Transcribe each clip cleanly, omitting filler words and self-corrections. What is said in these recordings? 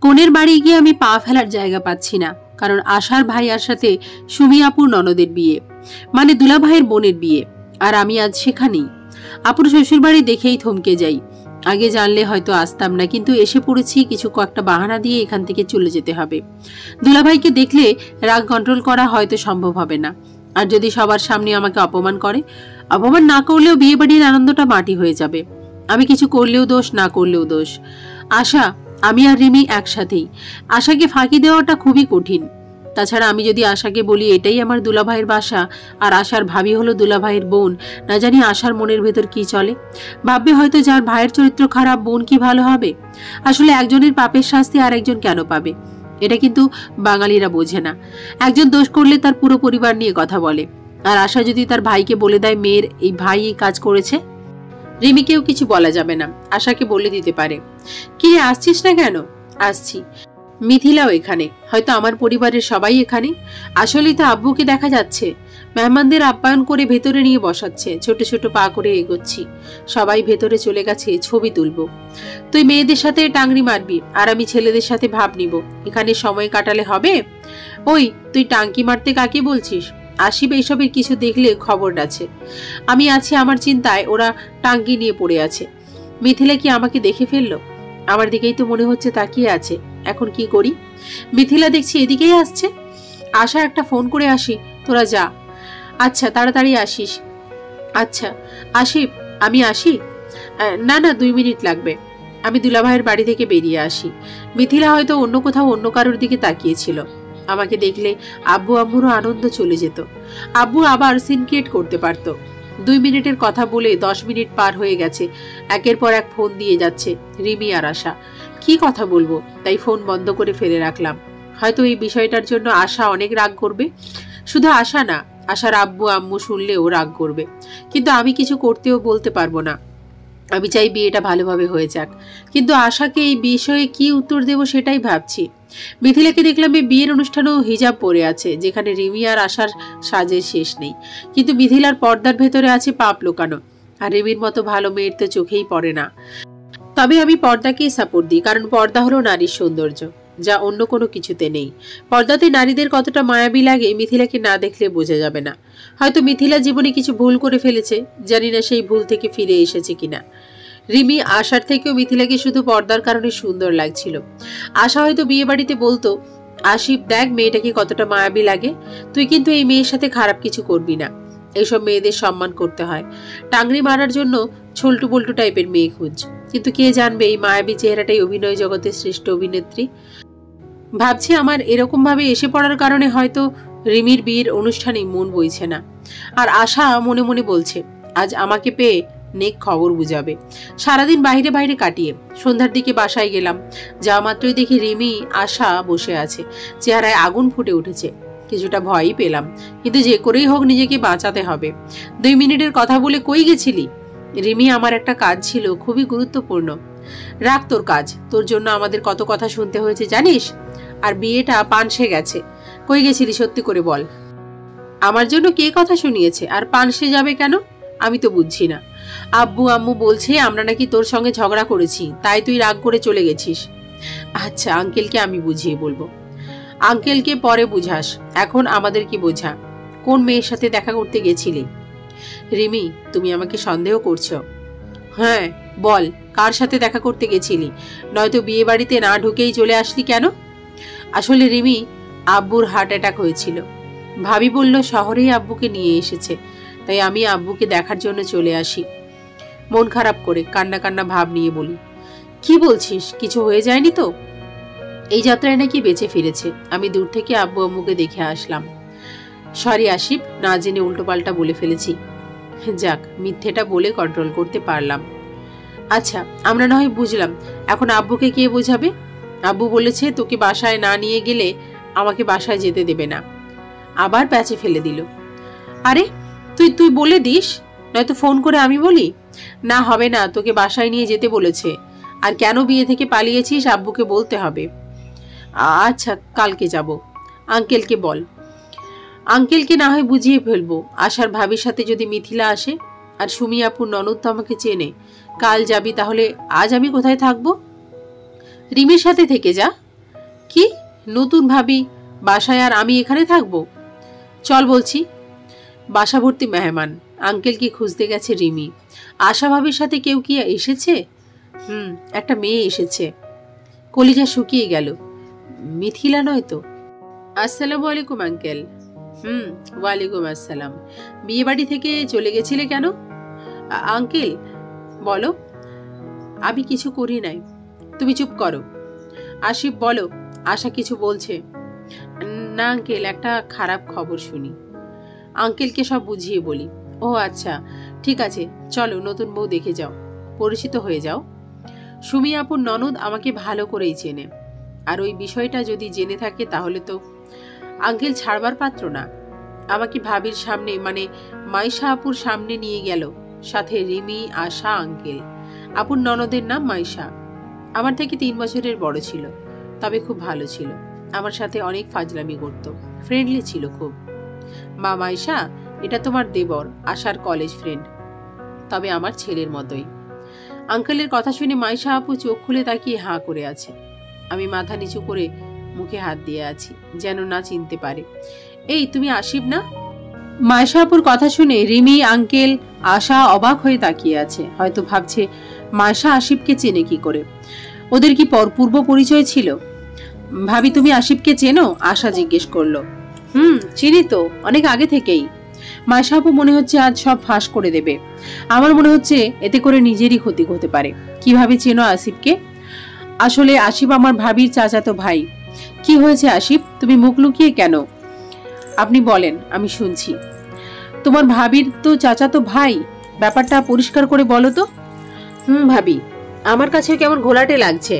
কোণের বাড়ি গিয়ে আমি পা ফেলার জায়গা পাচ্ছি না, কারণ আশার ভাইয়ার সাথে সুমি আপুর ননদের বিয়ে, মানে দুলা ভাইয়ের বোনের বিয়ে, আর আমি আজ সেখানেই। আপুর শ্বশুর বাড়ি দেখেই থমকে যাই। আগে জানলে হয়তো আসতাম না, কিন্তু এসে পড়েছি, কিছু কয়েকটা বাহানা দিয়ে এখান থেকে চলে যেতে হবে। দুলাভাইকে দেখলে রাগ কন্ট্রোল করা হয়তো সম্ভব হবে না, আর যদি সবার সামনে আমাকে অপমান করে, অপমান না করলেও বিয়ে বাড়ির আনন্দটা মাটি হয়ে যাবে। আমি কিছু করলেও দোষ, না করলেও দোষ। আশা, আমি আর রিমি একসাথেই। আশাকে ফাঁকি দেওয়াটা খুবই কঠিন। তাছাড়া আমি যদি আশাকে বলি এটাই আমার দুলাভাইয়ের বাসা আর আশার ভাবি হলো দুলাভাইয়ের বোন, না জানি আশার মনের ভেতর কি চলে। ভাববে হয়তো যার ভাইয়ের চরিত্র খারাপ বোন কি ভালো হবে। আসলে একজনের পাপের শাস্তি আর একজন কেন পাবে, এটা কিন্তু বাঙালিরা বোঝে না। একজন দোষ করলে তার পুরো পরিবার নিয়ে কথা বলে, আর আশা যদি তার ভাইকে বলে দেয় মেয়ের এই ভাই এই কাজ করেছে, রিমিকেও কিছু বলা যাবে না, আশাকে বলে দিতে পারে। কি আসছিস না কেন? আসছি। মিথিলাও এখানে, হয়তো আমার পরিবারের সবাই এখানে। আসলেই তো আব্বুকে দেখা যাচ্ছে, মেহমানদের আপ্যায়ন করে ভেতরে নিয়ে বসাচ্ছে, ছোট ছোট পা করে এগোচ্ছি। সবাই ভেতরে চলে গেছে, ছবি তুলবো। তুই মেয়েদের সাথে টাংরি মারবি আর আমি ছেলেদের সাথে ভাব নিব, এখানে সময় কাটালে হবে? ওই তুই টাঙ্কি মারতে কাকে বলছিস? আসিব এইসবের কিছু দেখলে খবর আছে। আমি আছি আমার চিন্তায়, ওরা টাঙ্কি নিয়ে পড়ে আছে। মিথিলা কি আমাকে দেখে ফেললো? আমার দিকেই তো মনে হচ্ছে তাকিয়ে আছে। এখন কি করি? মিথিলা দেখছি এদিকেই আসছে। আশা, একটা ফোন করে আসি, তোরা যা। আচ্ছা, তাড়াতাড়ি আসিস। আচ্ছা আসিব, আমি আসি? না না, 2 মিনিট লাগবে। আমি দুলাভাইয়ের বাড়ি থেকে বেরিয়ে আসি। মিথিলা হয়তো অন্য কোথাও অন্য কারোর দিকে তাকিয়েছিল। আমাকে দেখলে আব্বু আম্মুরও আনন্দ চলে যেত। আব্বু আবার সিন ক্রিয়েট করতে পারত। 2 মিনিটের কথা বলে 10 মিনিট পার হয়ে গেছে। একের পর এক ফোন দিয়ে যাচ্ছে রিমি আর আশা। কি কথা বলবো, তাই ফোন বন্ধ করে ফেলে রাখলাম। হয়তো এই বিষয়টার জন্য আশা অনেক রাগ করবে। শুধু আশা না, আশার আব্বু আম্মু শুনলেও রাগ করবে, কিন্তু আমি কিছু করতেও বলতে পারবো না। আমি চাই বিয়েটা ভালোভাবে হয়ে যাক, কিন্তু আশাকে এই বিষয়ে কি উত্তর দেব সেটাই ভাবছি। মিথিলাকে দেখলাম এই বিয়ের অনুষ্ঠানেও হিজাব পরে আছে, যেখানে রিমি আর আশার সাজের শেষ নেই। কিন্তু মিথিলার পর্দার ভেতরে আছে পাপ লোকানো, আর রিমির মতো ভালো মেয়ের তো চোখেই পড়ে না। তবে আমি পর্দাকেই সাপোর্ট দিই, কারণ পর্দা হলো নারীর সৌন্দর্য, যা অন্য কোনো কিছুতে নেই। পর্দাতে নারীদের কতটা মায়াবী লাগে মিথিলাকে না দেখলে বোঝা যাবে না। হয়তো মিথিলা জীবনে কিছু ভুল করে ফেলেছে, জানি না সেই ভুল থেকে ফিরে এসেছে কিনা। রিমি আশার থেকেও মিথিলাকে শুধু পর্দার কারণে সুন্দর লাগছিল। আশা হয়তো বিয়ে বাড়িতে বলতো, আশিব দেখ মেয়েটাকে কতটা মায়াবী লাগে, তুই কিন্তু এই মেয়ের সাথে খারাপ কিছু করবি না। এইসব মেয়েদের সম্মান করতে হয়, টাংরি মারার জন্য ছল্টু বল্টু টাইপের মেয়ে খুঁজ। কিন্তু কে জানবে এই মায়াবী চেহারাটাই অভিনয় জগতের শ্রেষ্ঠ অভিনেত্রী। ভাবছি আমার এরকম ভাবে এসে পড়ার কারণে হয়তো রিমির বিয়ের অনুষ্ঠানে মন বইছে না। আর আশা মনে মনে বলছে, আজ আমাকে পেয়ে নেক খবর বুঝাবে। সারাদিন বাইরে বাইরে কাটিয়ে সন্ধ্যার দিকে বাসায় গেলাম। যাওয়া মাত্রই দেখি রিমি আশা বসে আছে, চেহারায় আগুন ফুটে উঠেছে। কিছুটা ভয়ই পেলাম, কিন্তু যে করেই হোক নিজেকে বাঁচাতে হবে। 2 মিনিটের কথা বলে কই গেছিলি? রিমি, আমার একটা কাজ ছিল, খুবই গুরুত্বপূর্ণ। রাখ তোর কাজ, তোর জন্য আমাদের কত কথা শুনতে হয়েছে জানিস। আর বিয়েটা পানসে গেছে। কই গেছিলি সত্যি করে বল। আমার জন্য কে কথা শুনিয়েছে আর পানসে যাবে কেন? আমি তো বুঝছি না। আব্বু আম্মু বলছে আমরা নাকি তোর সঙ্গে ঝগড়া করেছি, তাই তুই রাগ করে চলে গেছিস। আচ্ছা, আঙ্কেলকে আমি বুঝিয়ে বলবো। আঙ্কেলকে পরে বুঝাস, এখন আমাদের কি বোঝা। কোন মেয়ের সাথে দেখা করতে গেছিলি? রিমি, তুমি আমাকে সন্দেহ করছো? হ্যাঁ বল, কার সাথে দেখা করতে গেছিলি? নয়তো বিয়ে বাড়িতে না ঢুকেই চলে আসলি কেন? আসলে রিমি, আব্বুর হার্ট অ্যাটাক হয়েছিল। ভাবি বলল শহরেই আব্বুকে নিয়ে এসেছে, তাই আমি আব্বুকে দেখার জন্য চলে আসি। মন খারাপ করে কান্না কান্না ভাব নিয়ে বলি, কি বলছিস, কিছু হয়ে যায়নি তো? এই যাত্রায় নাকি বেঁচে ফিরেছে। আমি দূর থেকে আব্বু আম্মুকে দেখে আসলাম। সরি আসিফ, না জেনে উল্টোপাল্টা বলে ফেলেছি। যাক, মিথ্যেটা বলে কন্ট্রোল করতে পারলাম। আচ্ছা, আমরা না হয় বুঝলাম, এখন আব্বুকে কে বোঝাবে? আব্বু বলেছে তোকে বাসায় না নিয়ে গেলে আমাকে বাসায় যেতে দেবে না। আবার প্যাচে ফেলে দিল। আরে তুই তুই বলে দিস, নয়তো ফোন করে আমি বলি। না হবে না, তোকে বাসায় নিয়ে যেতে বলেছে। আর কেন বিয়ে থেকে পালিয়েছিস আব্বুকে বলতে হবে। আচ্ছা, কালকে যাব। আঙ্কেলকে বল। আঙ্কেলকে না হয় বুঝিয়ে ফেলবো। আশার ভাবির সাথে যদি মিথিলা আসে, আর সুমি আপুর ননদ তো আমাকে চেনে। কাল যাবি তাহলে, আজ আমি কোথায় থাকবো? রিমির সাথে থেকে যা, কি নতুন ভাবি বাসায় আর আমি এখানে থাকবো? চল বলছি। বাসা ভর্তি মেহমান, আঙ্কেলকে খুঁজতে গেছে রিমি। আশা ভাবির সাথে কেউ কি এসেছে? একটা মেয়ে এসেছে। কলিজা শুকিয়ে গেল। মিথিলা নয় তো? আসসালামু আলাইকুম আঙ্কেল। ওয়ালাইকুম আসসালাম। বিয়ে বাড়ি থেকে চলে গেছিলে কেন? আঙ্কেল বলো। আমি কিছু করি নাই, তুমি চুপ করো। আসিফ বলো, আশা কিছু বলছে। না আঙ্কেল, একটা খারাপ খবর শুনি। আঙ্কেলকে সব বুঝিয়ে বলি। ও আচ্ছা, ঠিক আছে, চলো নতুন বউ দেখে যাও, পরিচিত হয়ে যাও। সুমি আপুর ননদ আমাকে ভালো করেই চেনে, আর ওই বিষয়টা যদি জেনে থাকে তাহলে তো আঙ্কেল ছাড়বার পাত্র না। আমাকে ভাবির সামনে, মানে মাইশা আপুর সামনে নিয়ে গেল, সাথে রিমি, আশা, আঙ্কেল। আপুর ননদের নাম মাইশা। আমার থেকে 3 বছরের বড় ছিল, তবে খুব ভালো ছিল। আমার সাথে অনেক ফাজলামি করত, ফ্রেন্ডলি ছিল খুব। মা মাইশা, এটা তোমার দেবর, আশার কলেজ ফ্রেন্ড, তবে আমার ছেলের মতোই। আঙ্কেলের কথা শুনে মাইশা আপু চোখ খুলে তাকিয়ে হাঁ করে আছে। আমি মাথা নিচু করে মুখে হাত দিয়ে আছি, যেন না চিনতে পারে। এই তুমি আসিফ না? মাইশা আপুর কথা শুনে রিমি, আঙ্কেল, আশা অবাক হয়ে তাকিয়ে আছে। হয়তো ভাবছে মাইশা আসিফকে চেনে কি করে, ওদের কি পূর্ব পরিচয় ছিল? ভাবি তুমি আসিফকে চেনো? আশা জিজ্ঞেস করলো। চিনি তো, অনেক আগে থেকেই। মাইশা আপু মনে হচ্ছে আজ সব ফাঁস করে দেবে। আমার মনে হচ্ছে এতে করে নিজেরই ক্ষতি হতে পারে। কিভাবে চেনো আসিফকে? আসলে আসিফ আমার ভাবির চাচাতো ভাই। কি হয়েছে আসিফ, তুমি মুখ লুকিয়ে কেন? আপনি বলেন, আমি শুনছি। তোমার ভাবির তো চাচাতো ভাই, ব্যাপারটা পরিষ্কার করে বলো তো। ভাবি, আমার কাছে কেমন ঘোলাটে লাগছে।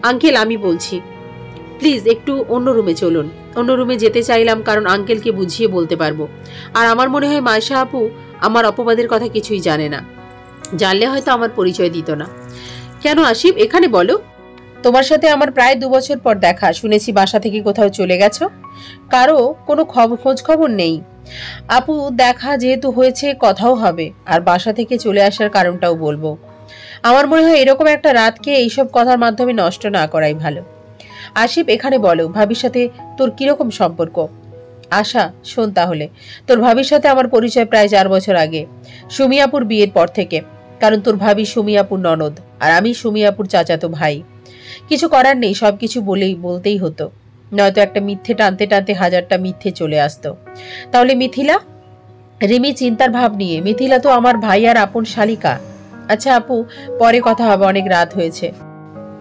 আঙ্কেল আমি বলছি, প্লিজ একটু অন্য রুমে চলুন। অন্য রুমে যেতে চাইলাম কারণ আঙ্কেলকে বুঝিয়ে বলতে পারবো। আর আমার মনে হয় মাইশা আপু আমার অপবাদের কথা কিছুই জানে না, জানলে হয়তো আমার পরিচয় দিত না। কেন আসিফ, এখানে বলো। তোমার সাথে আমার প্রায় 2 বছর পর দেখা, শুনেছি বাসা থেকে কোথাও চলে গেছো। কারো কোনো খোঁজ খবর নেই। আপু দেখা যেহেতু হয়েছে, কথাও হবে, আর বাসা থেকে চলে আসার কারণটাও বলবো। আমার মনে হয় এরকম একটা রাতকে এইসব কথার মাধ্যমে নষ্ট না করাই ভালো। আসিফ এখানে বলো, ভাবির সাথে তোর কিরকম সম্পর্ক? আশা শোন তাহলে, তোর ভাবির সাথে আমার পরিচয় প্রায় 4 বছর আগে, সুমিয়াপুর বিয়ের পর থেকে। কারণ তোর ভাবি সুমিয়াপুর ননদ, আর আমি সুমিয়াপুর চাচাতো ভাই। কিছু করার নেই, সবকিছু বলতেই হতো, নয়তো একটা মিথ্যে টানতে টানতে 1000টা মিথ্যে চলে আসতো। তাহলে মিথিলা? রিমি চিন্তার ভাব নিয়ে, মিথিলা তো আমার ভাই আর আপন শালিকা। আচ্ছা আপু, পরে কথা হবে, অনেক রাত হয়েছে।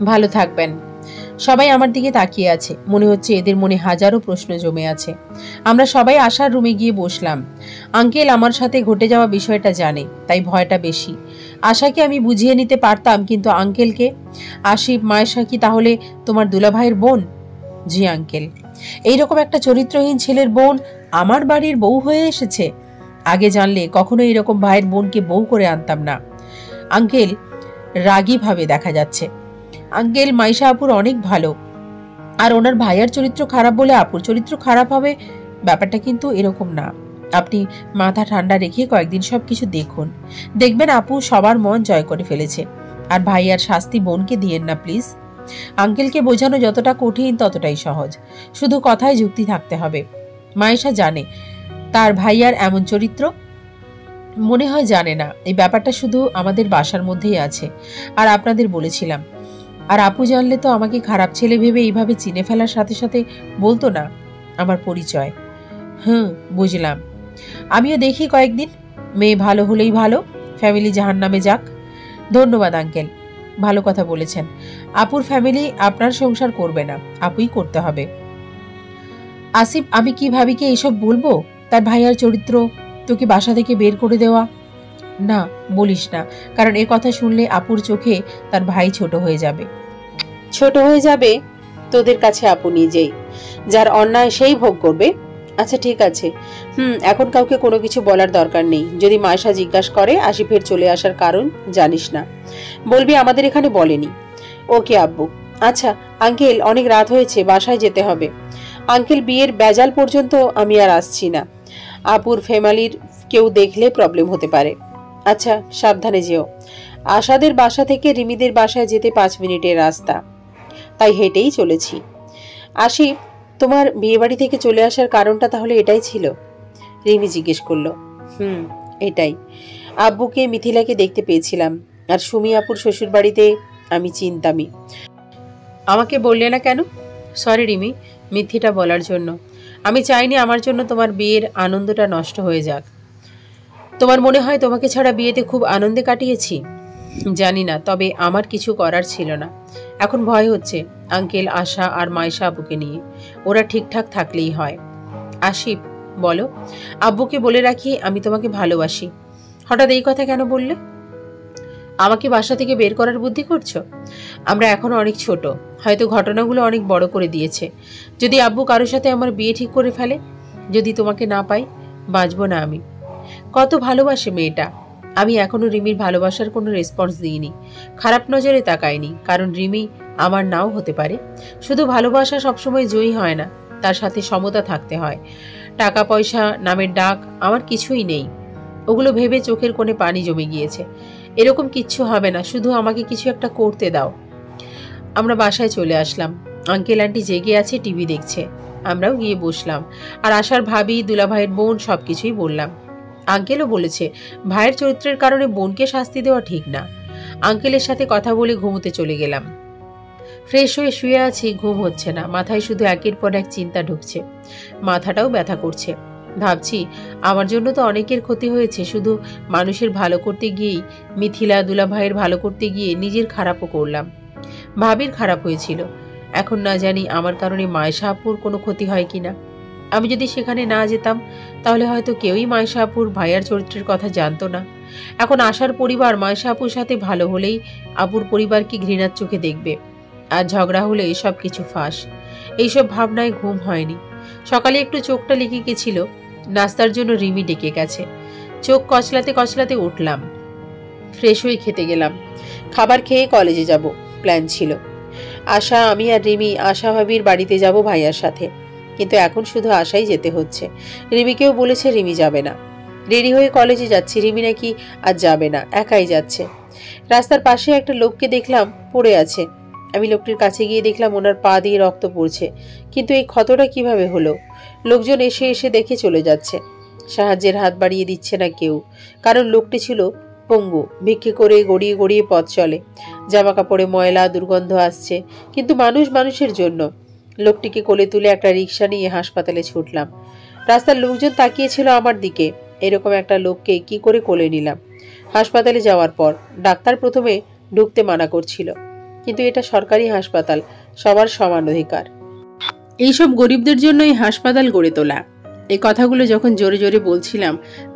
ভালো থাকবেন। সবাই আমার দিকে তাকিয়ে আছে, মনে হচ্ছে এদের মনে হাজারো প্রশ্ন জমে আছে। আমরা সবাই আশার রুমে গিয়ে বসলাম। আঙ্কেল আমার সাথে ঘটে যাওয়া বিষয়টা জানে, তাই ভয়টা বেশি। আশাকে আমি বুঝিয়ে নিতে পারতাম, কিন্তু আঙ্কেলকে? আসিফ, মায়েশা কি তাহলে তোমার দুলাভাইয়ের বোন? জি আঙ্কেল। এইরকম একটা চরিত্রহীন ছেলের বোন আমার বাড়ির বউ হয়ে এসেছে। আগে জানলে কখনো এরকম ভাইয়ের বোনকে বউ করে আনতাম না। আঙ্কেল রাগী ভাবে দেখা যাচ্ছে। আঙ্কেল মাইশা আপুর অনেক ভালো, আর ওনার ভাইয়ার চরিত্র খারাপ বলে আপুর চরিত্র খারাপ হবে, ব্যাপারটা কিন্তু এরকম না। আপনি মাথা ঠান্ডা রেখে কয়েকদিন সবকিছু দেখুন, দেখবেন আপু সবার মন জয় করে ফেলেছে। আর ভাইয়ার শাস্তি বোনকে দিয়েন না প্লিজ। আঙ্কেলকে বোঝানো যতটা কঠিন ততটাই সহজ, শুধু কথায় যুক্তি থাকতে হবে। মাইশা জানে তার ভাইয়ার এমন চরিত্র? মনে হয় জানে না। এই ব্যাপারটা শুধু আমাদের বাসার মধ্যেই আছে, আর আপনাদের বলেছিলাম। আর আপু জানলে তো আমাকে খারাপ ছেলে ভেবে এইভাবে চিনে ফেলার সাথে সাথে বলতো না আমার পরিচয়। বুঝলাম। আমিও দেখি কয়েকদিন, মেয়ে ভালো হলেই ভালো, ফ্যামিলি জাহান্নামে যাক। ধন্যবাদ আঙ্কেল, ভালো কথা বলেছেন। আপুর ফ্যামিলি আপনার সংসার করবে না, আপুই করতে হবে। আসিফ, আমি কি ভাবিকে এইসব বলবো? তার ভাইয়ার চরিত্র, তোকে বাসা থেকে বের করে দেওয়া? না বলিস না, কারণ এ কথা শুনলে আপুর চোখে তার ভাই ছোট হয়ে যাবে। ছোট হয়ে যাবে তোদের কাছে আপু নিজেই, যার অন্যায় সেই ভোগ করবে। আচ্ছা ঠিক আছে, এখন কাউকে কোনো কিছু বলার দরকার নেই। যদি মায়েশা জিজ্ঞাসা করে আসিফের চলে আসার কারণ জানিস না, বলবি আমাদের এখানে বলেনি। ওকে আব্বু। আচ্ছা আঙ্কেল, অনেক রাত হয়েছে, বাসায় যেতে হবে। আঙ্কেল বিয়ের বেজাল পর্যন্ত আমি আর আসছি না, আপুর ফ্যামিলির কেউ দেখলে প্রবলেম হতে পারে। আচ্ছা সাবধানে যেও। আশাদের বাসা থেকে রিমিদের বাসায় যেতে 5 মিনিটের রাস্তা, তাই হেঁটেই চলেছি। আশিফ, তোমার বিয়েবাড়ি থেকে চলে আসার কারণটা তাহলে এটাই ছিল? রিমি জিজ্ঞেস করলো। এটাই। আব্বুকে মিথিলাকে দেখতে পেয়েছিলাম, আর সুমি আপুর শ্বশুর বাড়িতে আমি চিনতামই। আমাকে বললে না কেন? সরি রিমি, মিথ্যেটা বলার জন্য। আমি চাইনি আমার জন্য তোমার বিয়ের আনন্দটা নষ্ট হয়ে যাক। তোমার মনে হয় তোমাকে ছাড়া বিয়েতে খুব আনন্দে কাটিয়েছি? জানি না, তবে আমার কিছু করার ছিল না। এখন ভয় হচ্ছে আঙ্কেল, আশা আর মাইশা আব্বুকে নিয়ে। ওরা ঠিকঠাক থাকলেই হয়। আশিফ, বলো। আব্বুকে বলে রাখি আমি তোমাকে ভালোবাসি। হঠাৎ এই কথা কেন বললে? আমাকে বাসা থেকে বের করার বুদ্ধি করছো? আমরা এখন অনেক ছোট, হয়তো ঘটনাগুলো অনেক বড় করে দিয়েছে। যদি আব্বু কারোর সাথে আমার বিয়ে ঠিক করে ফেলে, যদি তোমাকে না পাই, বাঁচব না আমি। কত ভালোবাসে মেয়েটা। আমি এখনো রিমির ভালোবাসার কোনো রেসপন্স দিইনি, খারাপ নজরে তাকাইনি, কারণ রিমি আমার নাও হতে পারে। শুধু ভালোবাসা সবসময় জয়ী হয় না, তার সাথে সমতা থাকতে হয়। টাকা পয়সা, নামের ডাক আমার কিছুই নেই। ওগুলো ভেবে চোখের কোণে পানি জমে গিয়েছে। এরকম কিচ্ছু হবে না, শুধু আমাকে কিছু একটা করতে দাও। আমরা বাসায় চলে আসলাম। আঙ্কেল আন্টি জেগে আছে, টিভি দেখছে। আমরাও গিয়ে বসলাম, আর আশার ভাবি, দুলাভাইয়ের বোন সবকিছুই বললাম। আঙ্কেলও বলেছে ভাইয়ের চরিত্রের কারণে বোনকে শাস্তি দেওয়া ঠিক না। আঙ্কেলের সাথে কথা বলে ঘুমোতে চলে গেলাম। ফ্রেশ হয়ে শুয়ে আছি, ঘুম হচ্ছে না। মাথায় শুধু একের পর এক চিন্তা ঢুকছে, মাথাটাও ব্যথা করছে। ভাবছি আমার জন্য তো অনেকের ক্ষতি হয়েছে, শুধু মানুষের ভালো করতে গিয়েই, মিথিলা দুলাভাইয়ের ভালো করতে গিয়ে নিজের খারাপও করলাম। ভাবির খারাপ হয়েছিল, এখন না জানি আমার কারণে মায়েশা আপুর কোনো ক্ষতি হয় কিনা। আমি যদি সেখানে না যেতাম, তাহলে হয়তো কেউই মায়েশা আপুর ভাইয়ার চরিত্রের কথা জানতো না। এখন আশার পরিবার মায়েশা আপুর সাথে ভালো হলেই আপুর পরিবারকে ঘৃণার চোখে দেখবে, আর ঝগড়া হলে সব কিছু ফাঁস। এইসব ভাবনায় ঘুম হয়নি। সকালে একটু চোখটা লেগে গেছিল, নাস্তার জন্য রিমি ডেকে গেছে। চোখ কচলাতে কচলাতে উঠলাম, ফ্রেশ হয়ে খেতে গেলাম। খাবার খেয়ে কলেজে যাব প্ল্যান ছিল। আশা, আমি আর রিমি আশা ভাবির বাড়িতে যাব ভাইয়ার সাথে, কিন্তু এখন শুধু আশাই যেতে হচ্ছে। রিমিকেও বলেছে রিমি যাবে না। রেডি হয়ে কলেজে যাচ্ছি, রিমি নাকি আজ যাবে না, একাই যাচ্ছে। রাস্তার পাশে একটা লোককে দেখলাম পড়ে আছে। আমি লোকটির কাছে গিয়ে দেখলাম ওনার পা দিয়ে রক্ত পড়ছে, কিন্তু এই ক্ষতটা কিভাবে হলো? লোকজন এসে এসে দেখে চলে যাচ্ছে, সাহায্যের হাত বাড়িয়ে দিচ্ছে না কেউ, কারণ লোকটি ছিল পঙ্গু। ভিক্ষে করে গড়িয়ে গড়িয়ে পথ চলে, জামা কাপড়ে ময়লা, দুর্গন্ধ আসছে, কিন্তু মানুষ মানুষের জন্য। লোকটিকে কোলে তুলে একটা রিক্সা নিয়ে হাসপাতালে ছুটলাম। রাস্তার লোকজন তাকিয়েছিল আমার দিকে। এরকম একটা লোককে কি করে কোলে নিলাম? হাসপাতালে যাওয়ার পর ডাক্তার প্রথমে ঢুকতে মানা করছিল, কিন্তু এটা সরকারি হাসপাতাল, সবার সমান অধিকার। এইসব গরিবদের জন্য এই হাসপাতাল গড়ে তোলা। এই কথাগুলো যখন জোরে জোরে বলছিলাম,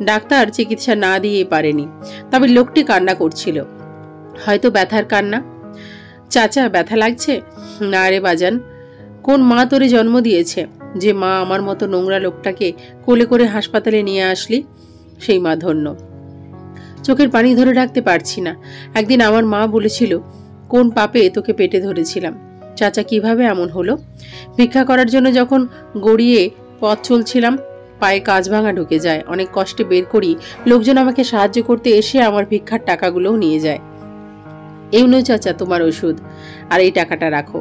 ডাক্তার চিকিৎসা না দিয়ে পারেনি, তবে লোকটি কান্না করছিল, হয়তো ব্যথার কান্না। চাচা, ব্যথা লাগছে? না রে বাজান, কোন মা তোরে জন্ম দিয়েছে যে মা আমার মতো নোংরা লোকটাকে কোলে করে হাসপাতালে নিয়ে আসলি? সেই মা ধন্য। চোখের পানি ধরে রাখতে পারছি না। একদিন আমার মা বলেছিল, কোন পাপে তোকে পেটে ধরেছিলাম। চাচা, কিভাবে এমন হলো? ভিক্ষা করার জন্য যখন গড়িয়ে পথ চলছিলাম, পায়ে কাজ ভাঙা ঢুকে যায়, অনেক কষ্টে বের করি। লোকজন আমাকে সাহায্য করতে এসে আমার ভিক্ষার টাকাগুলোও নিয়ে যায়। এই নয় চাচা তোমার ওষুধ, আর এই টাকাটা রাখো।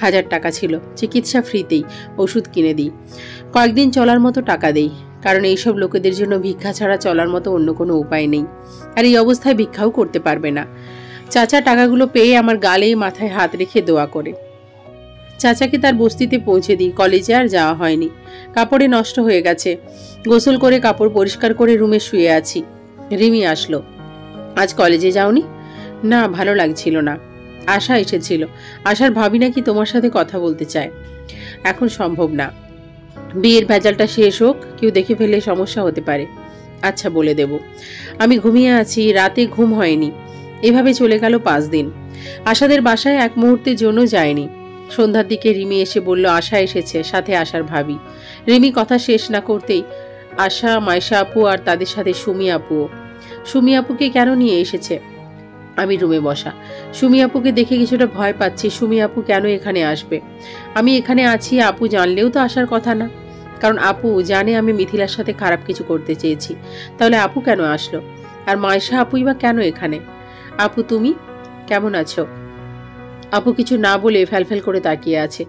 1000 টাকা ছিল, চিকিৎসা ফ্রিতেই, ওষুধ কিনে দিই, কয়েকদিন চলার মতো টাকা দেই, কারণ এইসব লোকেদের জন্য ভিক্ষা ছাড়া চলার মতো অন্য কোনো উপায় নেই, আর এই অবস্থায় ভিক্ষাও করতে পারবে না। চাচা টাকাগুলো পেয়ে আমার গালে মাথায় হাত রেখে দোয়া করে। চাচাকে তার বস্তিতে পৌঁছে দিই। কলেজে আর যাওয়া হয়নি, কাপড়ে নষ্ট হয়ে গেছে। গোসল করে কাপড় পরিষ্কার করে রুমে শুয়ে আছি। রিমি আসলো। আজ কলেজে যাওনি? না, ভালো লাগছিল না। আশা এসেছিল, আশার ভাবি নাকি তোমার সাথে কথা বলতে চায়। এখন সম্ভব না, বিয়ের ভেজালটা শেষ হোক, কেউ দেখে ফেললে সমস্যা হতে পারে। আচ্ছা, বলে দেব। আমি ঘুমিয়ে আছি, রাতে ঘুম হয়নি। এভাবে চলে গেল 5 দিন। আশাদের বাসায় এক মুহূর্তের জন্য যায়নি। সন্ধ্যার দিকে রিমি এসে বলল আশা এসেছে, সাথে আশার ভাবি। রিমি কথা শেষ না করতেই আশা, মাইশা আপু আর তাদের সাথে সুমি আপুও। সুমি আপুকে কেন নিয়ে এসেছে? আমি রুমে বসা। সুমি আপুকে দেখে কিছুটা ভয় পাচ্ছি। সুমি আপু কেন এখানে আসবে? আমি এখানে আছি, আপু জানলেও তো আসার কথা না, কারণ আপু জানে আমি মিথিলার সাথে খারাপ কিছু করতে চেয়েছি। তাহলে আপু কেন আসলো? আর মাইশা আপুই বা কেন এখানে? আপু, তুমি কেমন আছো? আপু কিছু না বলে ফ্যালফ্যাল করে তাকিয়ে আছে।